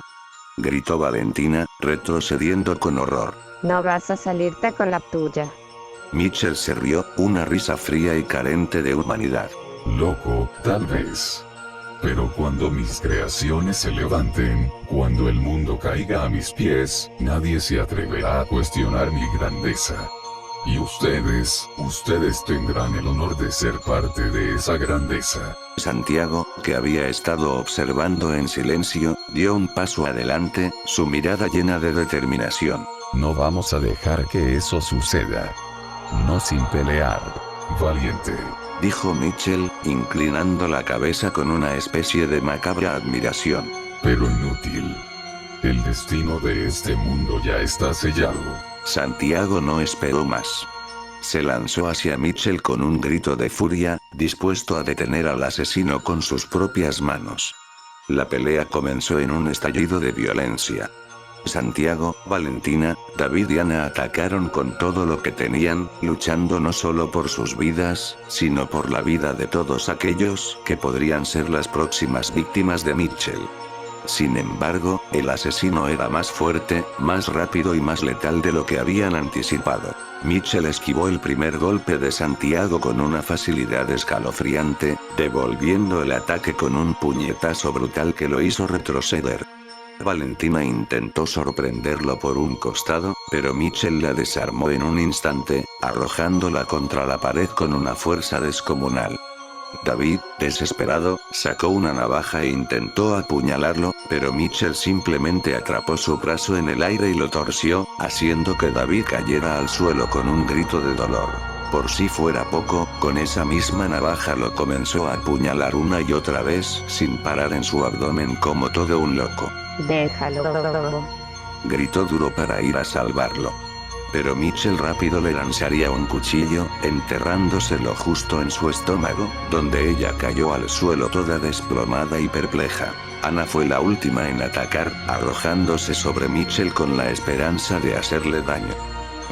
Gritó Valentina, retrocediendo con horror. No vas a salirte con la tuya. Mitchell se rió, una risa fría y carente de humanidad. Loco, tal vez. Pero cuando mis creaciones se levanten, cuando el mundo caiga a mis pies, nadie se atreverá a cuestionar mi grandeza. Y ustedes tendrán el honor de ser parte de esa grandeza. Santiago, que había estado observando en silencio, dio un paso adelante, su mirada llena de determinación. No vamos a dejar que eso suceda. No sin pelear. Valiente. Dijo Mitchell, inclinando la cabeza con una especie de macabra admiración. Pero inútil. El destino de este mundo ya está sellado. Santiago no esperó más. Se lanzó hacia Mitchell con un grito de furia, dispuesto a detener al asesino con sus propias manos. La pelea comenzó en un estallido de violencia. Santiago, Valentina, David y Ana atacaron con todo lo que tenían, luchando no solo por sus vidas, sino por la vida de todos aquellos que podrían ser las próximas víctimas de Mitchell. Sin embargo, el asesino era más fuerte, más rápido y más letal de lo que habían anticipado. Mitchell esquivó el primer golpe de Santiago con una facilidad escalofriante, devolviendo el ataque con un puñetazo brutal que lo hizo retroceder. Valentina intentó sorprenderlo por un costado, pero Mitchell la desarmó en un instante, arrojándola contra la pared con una fuerza descomunal. David, desesperado, sacó una navaja e intentó apuñalarlo, pero Mitchell simplemente atrapó su brazo en el aire y lo torció, haciendo que David cayera al suelo con un grito de dolor. Por si fuera poco, con esa misma navaja lo comenzó a apuñalar una y otra vez, sin parar en su abdomen como todo un loco. Déjalo. Gritó duro para ir a salvarlo. Pero Mitchell rápido le lanzaría un cuchillo, enterrándoselo justo en su estómago, donde ella cayó al suelo toda desplomada y perpleja. Ana fue la última en atacar, arrojándose sobre Mitchell con la esperanza de hacerle daño.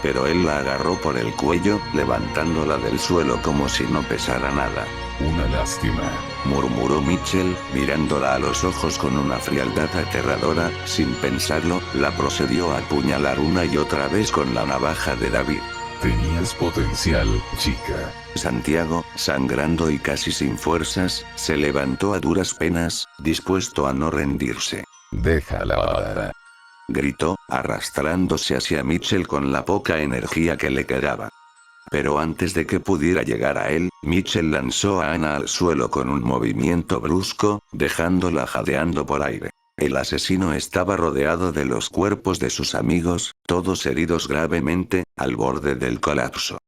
Pero él la agarró por el cuello, levantándola del suelo como si no pesara nada. Una lástima, murmuró Mitchell, mirándola a los ojos con una frialdad aterradora. Sin pensarlo, la procedió a apuñalar una y otra vez con la navaja de David. Tenías potencial, chica. Santiago, sangrando y casi sin fuerzas, se levantó a duras penas, dispuesto a no rendirse. Déjala. Gritó, arrastrándose hacia Mitchell con la poca energía que le quedaba. Pero antes de que pudiera llegar a él, Mitchell lanzó a Ana al suelo con un movimiento brusco, dejándola jadeando por aire. El asesino estaba rodeado de los cuerpos de sus amigos, todos heridos gravemente, al borde del colapso.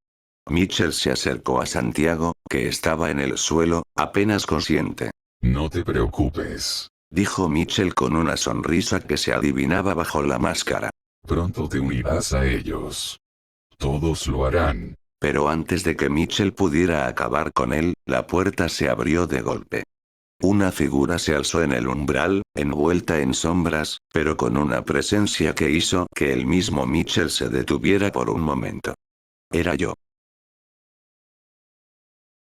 Mitchell se acercó a Santiago, que estaba en el suelo, apenas consciente. No te preocupes. Dijo Mitchell con una sonrisa que se adivinaba bajo la máscara. Pronto te unirás a ellos. Todos lo harán. Pero antes de que Mitchell pudiera acabar con él, la puerta se abrió de golpe. Una figura se alzó en el umbral, envuelta en sombras, pero con una presencia que hizo que el mismo Mitchell se detuviera por un momento. Era yo.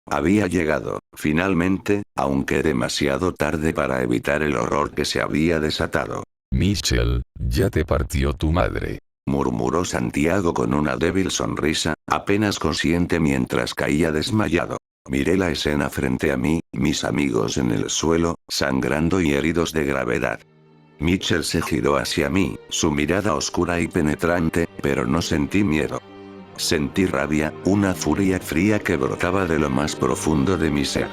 Había llegado, finalmente, aunque demasiado tarde para evitar el horror que se había desatado. Mitchell, ya te partió tu madre. Murmuró Santiago con una débil sonrisa, apenas consciente mientras caía desmayado. Miré la escena frente a mí, mis amigos en el suelo, sangrando y heridos de gravedad. Mitchell se giró hacia mí, su mirada oscura y penetrante, pero no sentí miedo. Sentí rabia, una furia fría que brotaba de lo más profundo de mi ser.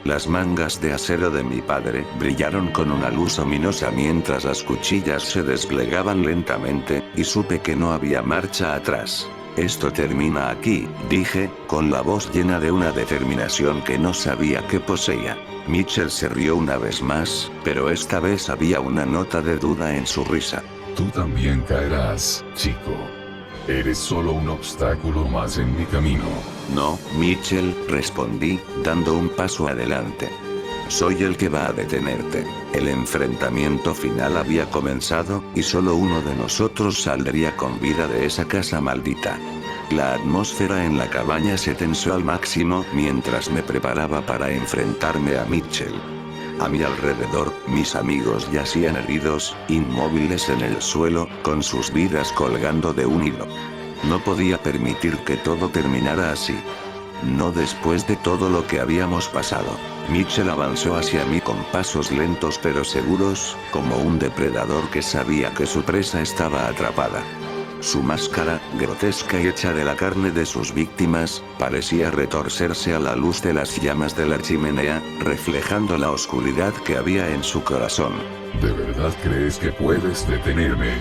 Las mangas de acero de mi padre brillaron con una luz ominosa mientras las cuchillas se desplegaban lentamente, y supe que no había marcha atrás. Esto termina aquí, dije, con la voz llena de una determinación que no sabía que poseía. Mitchell se rió una vez más, pero esta vez había una nota de duda en su risa. Tú también caerás, chico. Eres solo un obstáculo más en mi camino. No, Mitchell, respondí, dando un paso adelante. Soy el que va a detenerte. El enfrentamiento final había comenzado, y solo uno de nosotros saldría con vida de esa casa maldita. La atmósfera en la cabaña se tensó al máximo mientras me preparaba para enfrentarme a Mitchell. A mi alrededor, mis amigos yacían heridos, inmóviles en el suelo, con sus vidas colgando de un hilo. No podía permitir que todo terminara así. No después de todo lo que habíamos pasado. Mitchell avanzó hacia mí con pasos lentos pero seguros, como un depredador que sabía que su presa estaba atrapada. Su máscara, grotesca y hecha de la carne de sus víctimas, parecía retorcerse a la luz de las llamas de la chimenea, reflejando la oscuridad que había en su corazón. ¿De verdad crees que puedes detenerme?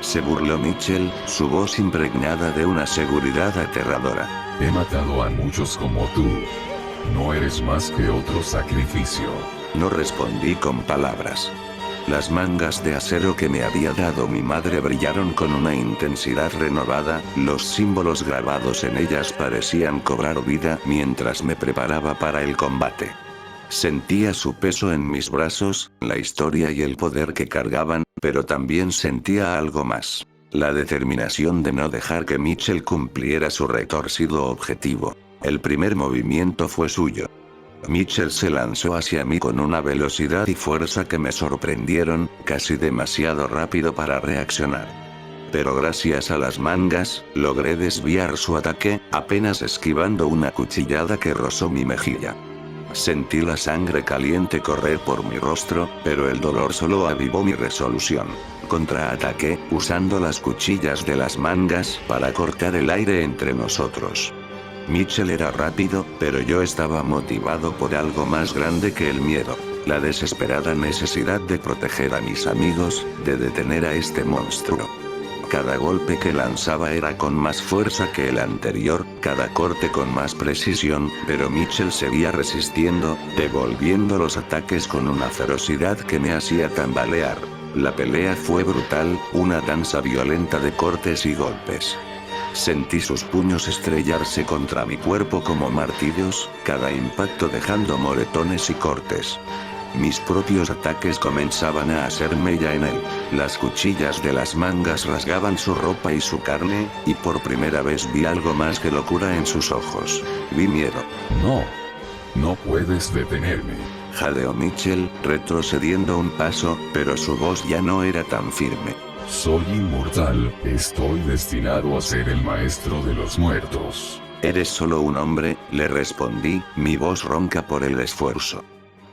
Se burló Mitchell, su voz impregnada de una seguridad aterradora. He matado a muchos como tú. No eres más que otro sacrificio. No respondí con palabras. Las mangas de acero que me había dado mi madre brillaron con una intensidad renovada, los símbolos grabados en ellas parecían cobrar vida mientras me preparaba para el combate. Sentía su peso en mis brazos, la historia y el poder que cargaban, pero también sentía algo más. La determinación de no dejar que Mitchell cumpliera su retorcido objetivo. El primer movimiento fue suyo. Mitchell se lanzó hacia mí con una velocidad y fuerza que me sorprendieron, casi demasiado rápido para reaccionar. Pero gracias a las mangas, logré desviar su ataque, apenas esquivando una cuchillada que rozó mi mejilla. Sentí la sangre caliente correr por mi rostro, pero el dolor solo avivó mi resolución. Contraataqué, usando las cuchillas de las mangas para cortar el aire entre nosotros. Mitchell era rápido, pero yo estaba motivado por algo más grande que el miedo. La desesperada necesidad de proteger a mis amigos, de detener a este monstruo. Cada golpe que lanzaba era con más fuerza que el anterior, cada corte con más precisión, pero Mitchell seguía resistiendo, devolviendo los ataques con una ferocidad que me hacía tambalear. La pelea fue brutal, una danza violenta de cortes y golpes. Sentí sus puños estrellarse contra mi cuerpo como martillos, cada impacto dejando moretones y cortes. Mis propios ataques comenzaban a hacer mella en él. Las cuchillas de las mangas rasgaban su ropa y su carne, y por primera vez vi algo más que locura en sus ojos. Vi miedo. No. No puedes detenerme. Jadeó Mitchell, retrocediendo un paso, pero su voz ya no era tan firme. Soy inmortal, estoy destinado a ser el maestro de los muertos. Eres solo un hombre, le respondí, mi voz ronca por el esfuerzo.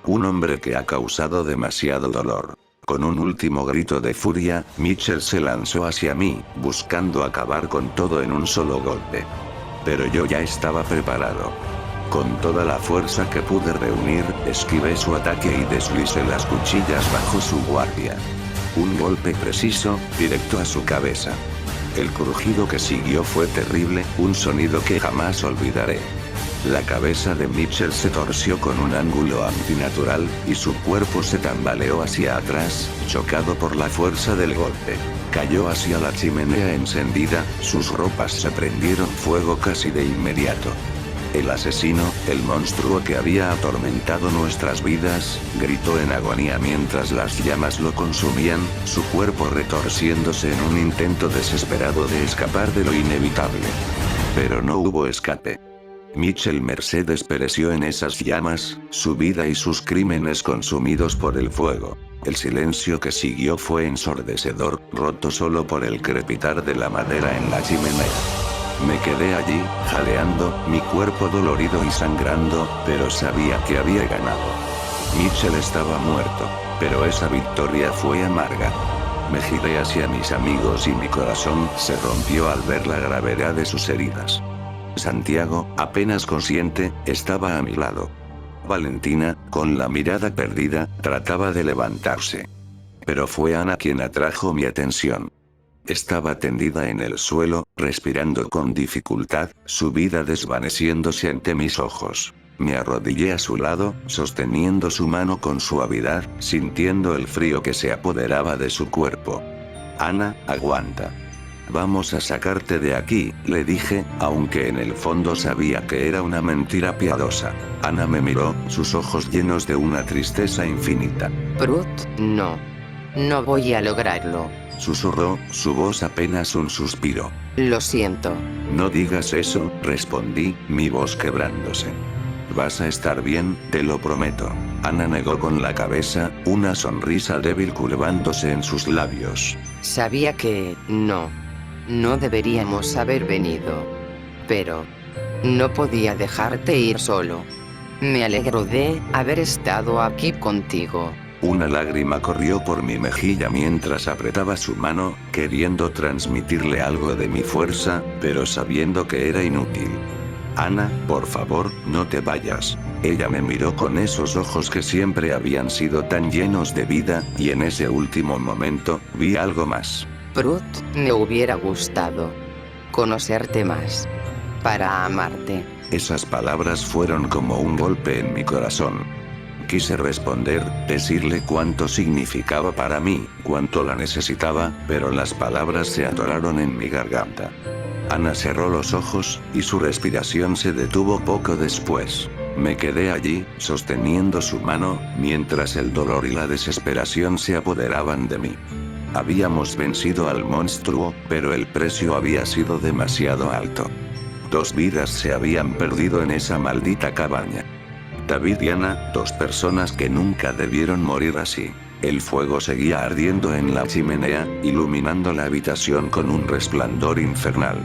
Un hombre que ha causado demasiado dolor. Con un último grito de furia, Mitchell se lanzó hacia mí, buscando acabar con todo en un solo golpe. Pero yo ya estaba preparado. Con toda la fuerza que pude reunir, esquivé su ataque y deslicé las cuchillas bajo su guardia. Un golpe preciso, directo a su cabeza. El crujido que siguió fue terrible, un sonido que jamás olvidaré. La cabeza de Mitchell se torció con un ángulo antinatural, y su cuerpo se tambaleó hacia atrás, chocado por la fuerza del golpe. Cayó hacia la chimenea encendida, sus ropas se prendieron fuego casi de inmediato. El asesino, el monstruo que había atormentado nuestras vidas, gritó en agonía mientras las llamas lo consumían, su cuerpo retorciéndose en un intento desesperado de escapar de lo inevitable. Pero no hubo escape. Mitchell Mercedes pereció en esas llamas, su vida y sus crímenes consumidos por el fuego. El silencio que siguió fue ensordecedor, roto solo por el crepitar de la madera en la chimenea. Me quedé allí, jaleando, mi cuerpo dolorido y sangrando, pero sabía que había ganado. Mitchell estaba muerto, pero esa victoria fue amarga. Me giré hacia mis amigos y mi corazón se rompió al ver la gravedad de sus heridas. Santiago, apenas consciente, estaba a mi lado. Valentina, con la mirada perdida, trataba de levantarse. Pero fue Ana quien atrajo mi atención. Estaba tendida en el suelo, respirando con dificultad, su vida desvaneciéndose ante mis ojos. Me arrodillé a su lado, sosteniendo su mano con suavidad, sintiendo el frío que se apoderaba de su cuerpo. Ana, aguanta. Vamos a sacarte de aquí, le dije, aunque en el fondo sabía que era una mentira piadosa. Ana me miró, sus ojos llenos de una tristeza infinita. Brut, no. No voy a lograrlo. Susurró, su voz apenas un suspiro. Lo siento. No digas eso, respondí, mi voz quebrándose. Vas a estar bien, te lo prometo. Ana negó con la cabeza, una sonrisa débil curvándose en sus labios. Sabía que, no deberíamos haber venido. Pero no podía dejarte ir solo. Me alegro de haber estado aquí contigo. Una lágrima corrió por mi mejilla mientras apretaba su mano, queriendo transmitirle algo de mi fuerza, pero sabiendo que era inútil. Ana, por favor, no te vayas. Ella me miró con esos ojos que siempre habían sido tan llenos de vida, y en ese último momento, vi algo más. Brut, me hubiera gustado conocerte más. Para amarte. Esas palabras fueron como un golpe en mi corazón. Quise responder, decirle cuánto significaba para mí, cuánto la necesitaba, pero las palabras se atoraron en mi garganta. Ana cerró los ojos, y su respiración se detuvo poco después. Me quedé allí, sosteniendo su mano, mientras el dolor y la desesperación se apoderaban de mí. Habíamos vencido al monstruo, pero el precio había sido demasiado alto. 2 vidas se habían perdido en esa maldita cabaña. David y Ana, 2 personas que nunca debieron morir así. El fuego seguía ardiendo en la chimenea, iluminando la habitación con un resplandor infernal.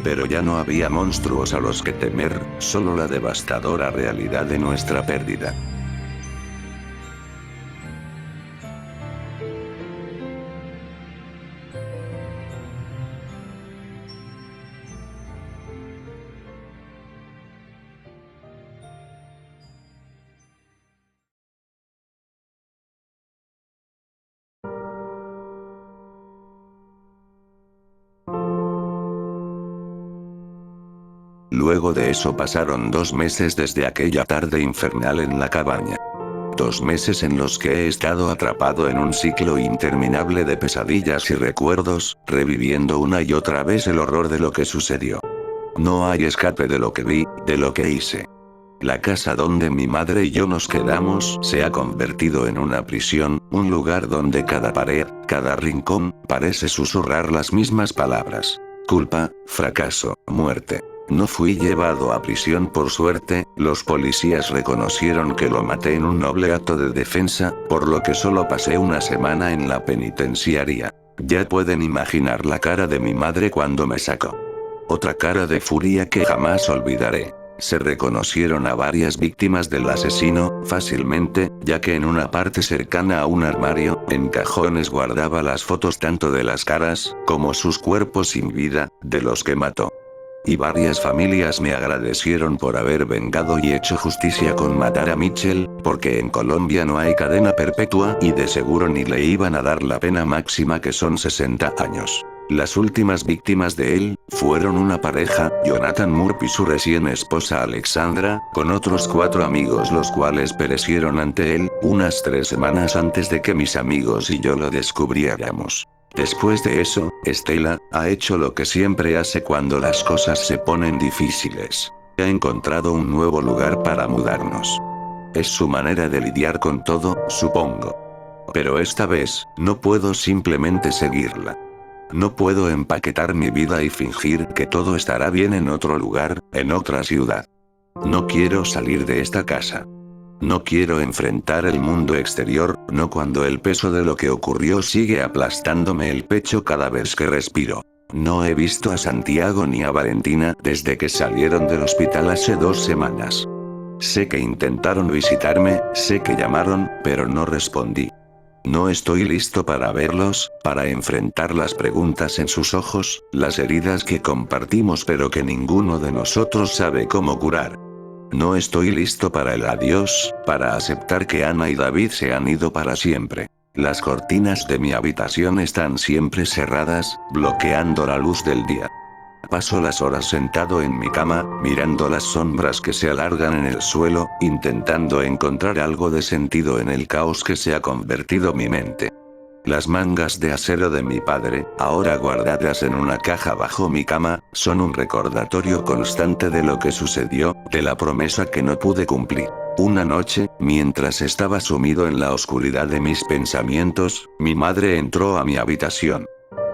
Pero ya no había monstruos a los que temer, solo la devastadora realidad de nuestra pérdida. Luego de eso pasaron 2 meses desde aquella tarde infernal en la cabaña. 2 meses en los que he estado atrapado en un ciclo interminable de pesadillas y recuerdos, reviviendo una y otra vez el horror de lo que sucedió. No hay escape de lo que vi, de lo que hice. La casa donde mi madre y yo nos quedamos se ha convertido en una prisión, un lugar donde cada pared, cada rincón, parece susurrar las mismas palabras. Culpa, fracaso, muerte. No fui llevado a prisión por suerte, los policías reconocieron que lo maté en un noble acto de defensa, por lo que solo pasé una semana en la penitenciaria. Ya pueden imaginar la cara de mi madre cuando me sacó. Otra cara de furia que jamás olvidaré. Se reconocieron a varias víctimas del asesino, fácilmente, ya que en una parte cercana a un armario, en cajones guardaba las fotos tanto de las caras, como sus cuerpos sin vida, de los que mató. Y varias familias me agradecieron por haber vengado y hecho justicia con matar a Mitchell, porque en Colombia no hay cadena perpetua y de seguro ni le iban a dar la pena máxima que son 60 años. Las últimas víctimas de él, fueron una pareja, Jonathan Murphy y su recién esposa Alexandra, con otros 4 amigos los cuales perecieron ante él, unas 3 semanas antes de que mis amigos y yo lo descubriéramos. Después de eso, Estela, ha hecho lo que siempre hace cuando las cosas se ponen difíciles. Ha encontrado un nuevo lugar para mudarnos. Es su manera de lidiar con todo, supongo. Pero esta vez, no puedo simplemente seguirla. No puedo empaquetar mi vida y fingir que todo estará bien en otro lugar, en otra ciudad. No quiero salir de esta casa. No quiero enfrentar el mundo exterior, no cuando el peso de lo que ocurrió sigue aplastándome el pecho cada vez que respiro. No he visto a Santiago ni a Valentina desde que salieron del hospital hace 2 semanas. Sé que intentaron visitarme, sé que llamaron, pero no respondí. No estoy listo para verlos, para enfrentar las preguntas en sus ojos, las heridas que compartimos pero que ninguno de nosotros sabe cómo curar. No estoy listo para el adiós, para aceptar que Ana y David se han ido para siempre. Las cortinas de mi habitación están siempre cerradas, bloqueando la luz del día. Paso las horas sentado en mi cama, mirando las sombras que se alargan en el suelo, intentando encontrar algo de sentido en el caos que se ha convertido mi mente. Las mangas de acero de mi padre, ahora guardadas en una caja bajo mi cama, son un recordatorio constante de lo que sucedió, de la promesa que no pude cumplir. Una noche, mientras estaba sumido en la oscuridad de mis pensamientos, mi madre entró a mi habitación.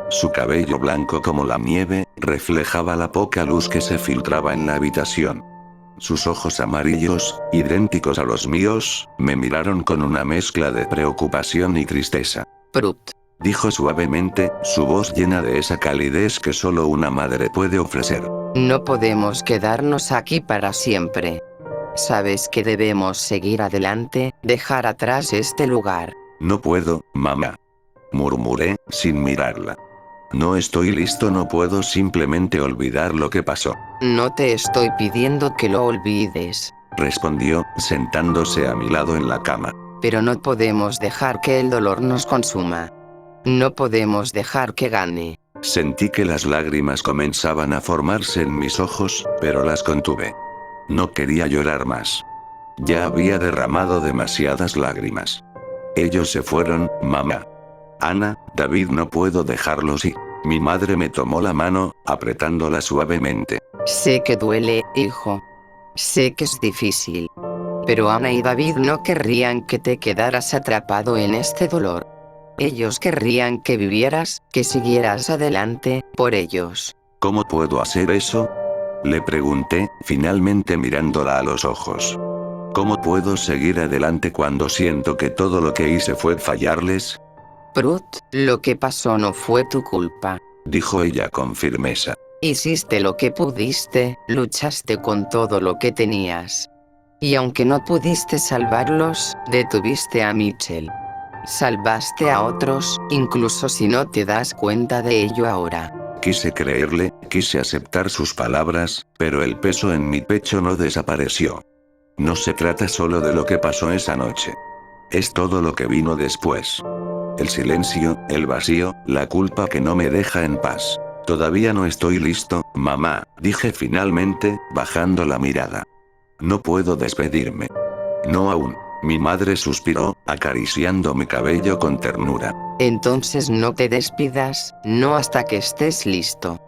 Su cabello blanco como la nieve, reflejaba la poca luz que se filtraba en la habitación. Sus ojos amarillos, idénticos a los míos, me miraron con una mezcla de preocupación y tristeza. Prut. Dijo suavemente, su voz llena de esa calidez que solo una madre puede ofrecer. No podemos quedarnos aquí para siempre. Sabes que debemos seguir adelante, dejar atrás este lugar. No puedo, mamá. Murmuré, sin mirarla. No estoy listo, no puedo simplemente olvidar lo que pasó. No te estoy pidiendo que lo olvides. Respondió, sentándose a mi lado en la cama. Pero no podemos dejar que el dolor nos consuma. No podemos dejar que gane. Sentí que las lágrimas comenzaban a formarse en mis ojos, pero las contuve. No quería llorar más. Ya había derramado demasiadas lágrimas. Ellos se fueron, mamá. Ana, David, no puedo dejarlos ir. Mi madre me tomó la mano, apretándola suavemente. Sé que duele, hijo. Sé que es difícil. Pero Ana y David no querrían que te quedaras atrapado en este dolor. Ellos querrían que vivieras, que siguieras adelante, por ellos. ¿Cómo puedo hacer eso? Le pregunté, finalmente mirándola a los ojos. ¿Cómo puedo seguir adelante cuando siento que todo lo que hice fue fallarles? Prut, lo que pasó no fue tu culpa. Dijo ella con firmeza. Hiciste lo que pudiste, luchaste con todo lo que tenías. Y aunque no pudiste salvarlos, detuviste a Mitchell. Salvaste a otros, incluso si no te das cuenta de ello ahora. Quise creerle, quise aceptar sus palabras, pero el peso en mi pecho no desapareció. No se trata solo de lo que pasó esa noche. Es todo lo que vino después. El silencio, el vacío, la culpa que no me deja en paz. Todavía no estoy listo, mamá, dije finalmente, bajando la mirada. No puedo despedirme. No aún. Mi madre suspiró, acariciando mi cabello con ternura. Entonces no te despidas, no hasta que estés listo.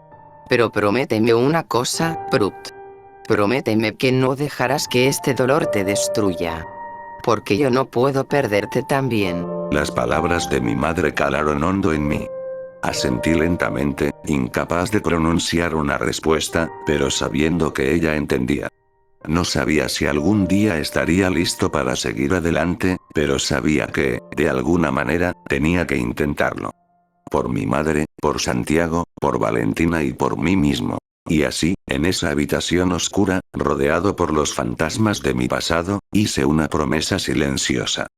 Pero prométeme una cosa, Prut. Prométeme que no dejarás que este dolor te destruya. Porque yo no puedo perderte también. Las palabras de mi madre calaron hondo en mí. Asentí lentamente, incapaz de pronunciar una respuesta, pero sabiendo que ella entendía. No sabía si algún día estaría listo para seguir adelante, pero sabía que, de alguna manera, tenía que intentarlo. Por mi madre, por Santiago, por Valentina y por mí mismo. Y así, en esa habitación oscura, rodeado por los fantasmas de mi pasado, hice una promesa silenciosa.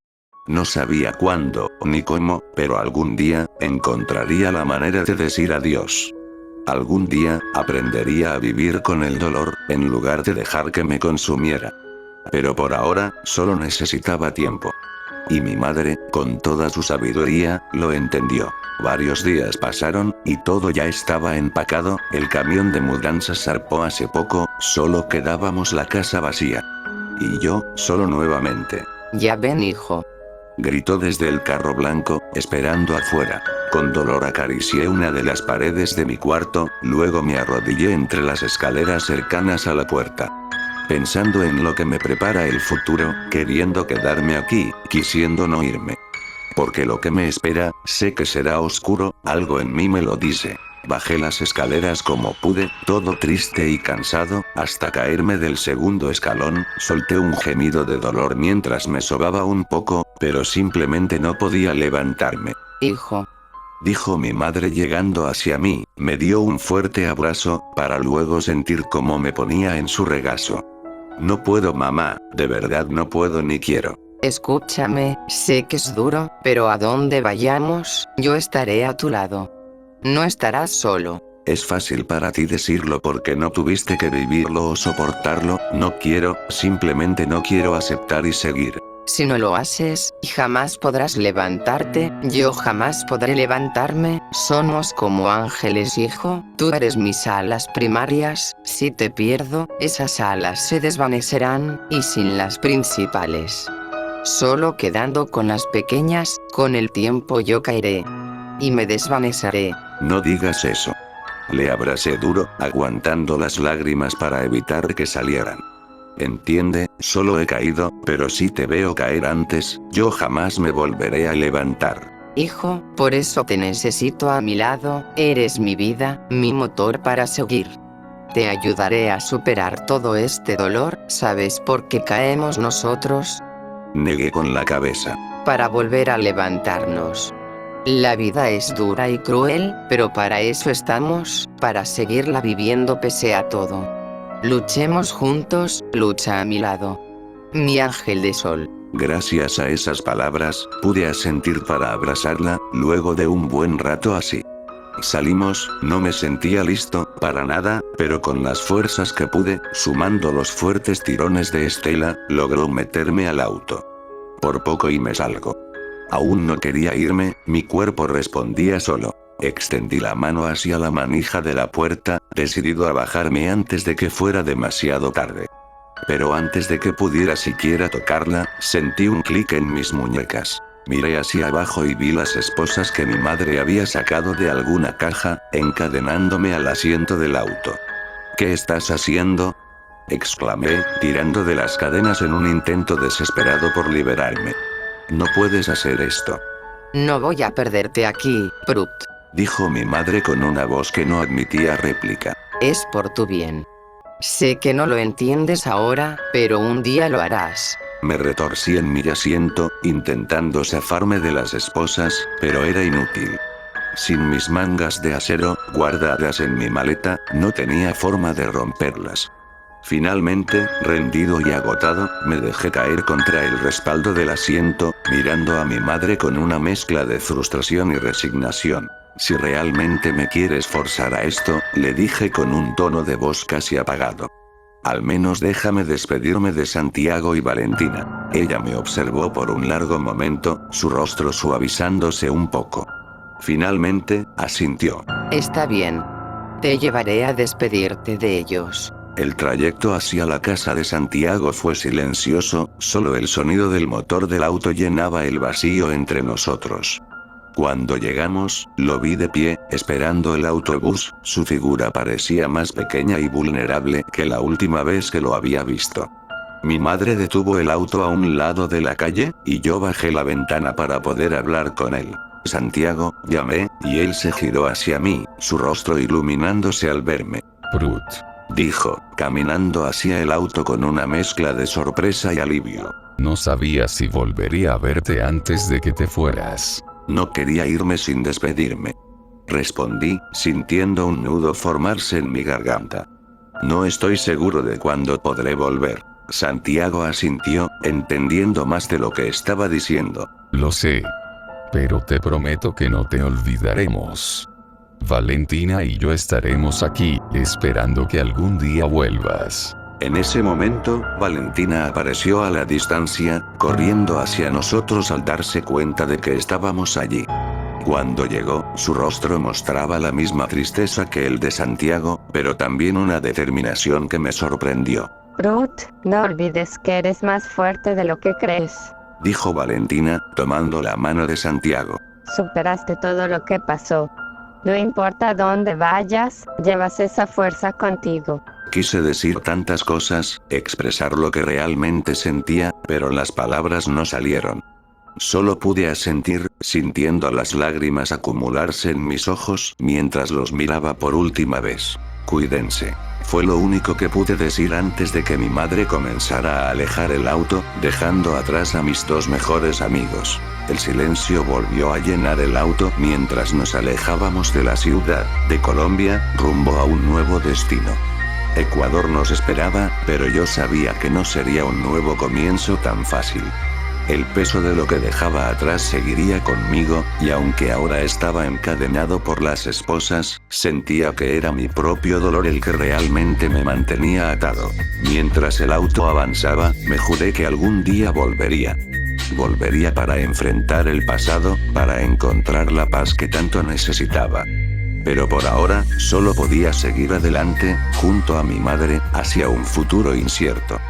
No sabía cuándo, ni cómo, pero algún día, encontraría la manera de decir adiós. Algún día, aprendería a vivir con el dolor, en lugar de dejar que me consumiera. Pero por ahora, solo necesitaba tiempo. Y mi madre, con toda su sabiduría, lo entendió. Varios días pasaron, y todo ya estaba empacado, el camión de mudanzas zarpó hace poco, solo quedábamos la casa vacía. Y yo, solo nuevamente. Ya ven, hijo. Gritó desde el carro blanco, esperando afuera. Con dolor acaricié una de las paredes de mi cuarto, luego me arrodillé entre las escaleras cercanas a la puerta. Pensando en lo que me prepara el futuro, queriendo quedarme aquí, quisiendo no irme. Porque lo que me espera, sé que será oscuro, algo en mí me lo dice. Bajé las escaleras como pude, todo triste y cansado, hasta caerme del segundo escalón, solté un gemido de dolor mientras me sobaba un poco, pero simplemente no podía levantarme. Hijo. Dijo mi madre llegando hacia mí, me dio un fuerte abrazo, para luego sentir cómo me ponía en su regazo. No puedo, mamá, de verdad no puedo ni quiero. Escúchame, sé que es duro, pero a donde vayamos, yo estaré a tu lado. No estarás solo. Es fácil para ti decirlo porque no tuviste que vivirlo o soportarlo, no quiero, simplemente no quiero aceptar y seguir. Si no lo haces, jamás podrás levantarte, yo jamás podré levantarme, somos como ángeles, hijo, tú eres mis alas primarias, si te pierdo, esas alas se desvanecerán, y sin las principales. Solo quedando con las pequeñas, con el tiempo yo caeré. Y me desvaneceré. No digas eso. Le abracé duro, aguantando las lágrimas para evitar que salieran. Entiende, solo he caído, pero si te veo caer antes, yo jamás me volveré a levantar. Hijo, por eso te necesito a mi lado, eres mi vida, mi motor para seguir. Te ayudaré a superar todo este dolor, ¿sabes por qué caemos nosotros? Negué con la cabeza. Para volver a levantarnos. La vida es dura y cruel, pero para eso estamos, para seguirla viviendo pese a todo. Luchemos juntos, lucha a mi lado. Mi ángel de sol. Gracias a esas palabras, pude asentir para abrazarla, luego de un buen rato así. Salimos, no me sentía listo, para nada, pero con las fuerzas que pude, sumando los fuertes tirones de Estela, logró meterme al auto. Por poco y me salgo. Aún no quería irme, mi cuerpo respondía solo. Extendí la mano hacia la manija de la puerta, decidido a bajarme antes de que fuera demasiado tarde. Pero antes de que pudiera siquiera tocarla, sentí un clic en mis muñecas. Miré hacia abajo y vi las esposas que mi madre había sacado de alguna caja, encadenándome al asiento del auto. ¿Qué estás haciendo?, exclamé, tirando de las cadenas en un intento desesperado por liberarme. No puedes hacer esto. No voy a perderte aquí, Brut. Dijo mi madre con una voz que no admitía réplica. Es por tu bien. Sé que no lo entiendes ahora, pero un día lo harás. Me retorcí en mi asiento, intentando zafarme de las esposas, pero era inútil. Sin mis mangas de acero, guardadas en mi maleta, no tenía forma de romperlas. Finalmente, rendido y agotado, me dejé caer contra el respaldo del asiento, mirando a mi madre con una mezcla de frustración y resignación. Si realmente me quieres forzar a esto, le dije con un tono de voz casi apagado. Al menos déjame despedirme de Santiago y Valentina. Ella me observó por un largo momento, su rostro suavizándose un poco. Finalmente, asintió. Está bien. Te llevaré a despedirte de ellos. El trayecto hacia la casa de Santiago fue silencioso, solo el sonido del motor del auto llenaba el vacío entre nosotros. Cuando llegamos, lo vi de pie, esperando el autobús, su figura parecía más pequeña y vulnerable que la última vez que lo había visto. Mi madre detuvo el auto a un lado de la calle, y yo bajé la ventana para poder hablar con él. Santiago, llamé, y él se giró hacia mí, su rostro iluminándose al verme. Brut. Dijo, caminando hacia el auto con una mezcla de sorpresa y alivio. No sabía si volvería a verte antes de que te fueras. No quería irme sin despedirme. Respondí, sintiendo un nudo formarse en mi garganta. No estoy seguro de cuándo podré volver. Santiago asintió, entendiendo más de lo que estaba diciendo. Lo sé. Pero te prometo que no te olvidaremos. Valentina y yo estaremos aquí, esperando que algún día vuelvas. En ese momento, Valentina apareció a la distancia, corriendo hacia nosotros al darse cuenta de que estábamos allí. Cuando llegó, su rostro mostraba la misma tristeza que el de Santiago, pero también una determinación que me sorprendió. Brut, no olvides que eres más fuerte de lo que crees. Dijo Valentina, tomando la mano de Santiago. Superaste todo lo que pasó. No importa dónde vayas, llevas esa fuerza contigo. Quise decir tantas cosas, expresar lo que realmente sentía, pero las palabras no salieron. Solo pude asentir, sintiendo las lágrimas acumularse en mis ojos mientras los miraba por última vez. Cuídense. Fue lo único que pude decir antes de que mi madre comenzara a alejar el auto, dejando atrás a mis dos mejores amigos. El silencio volvió a llenar el auto mientras nos alejábamos de la ciudad de Colombia, rumbo a un nuevo destino. Ecuador nos esperaba, pero yo sabía que no sería un nuevo comienzo tan fácil. El peso de lo que dejaba atrás seguiría conmigo, y aunque ahora estaba encadenado por las esposas, sentía que era mi propio dolor el que realmente me mantenía atado. Mientras el auto avanzaba, me juré que algún día volvería. Volvería para enfrentar el pasado, para encontrar la paz que tanto necesitaba. Pero por ahora, solo podía seguir adelante, junto a mi madre, hacia un futuro incierto.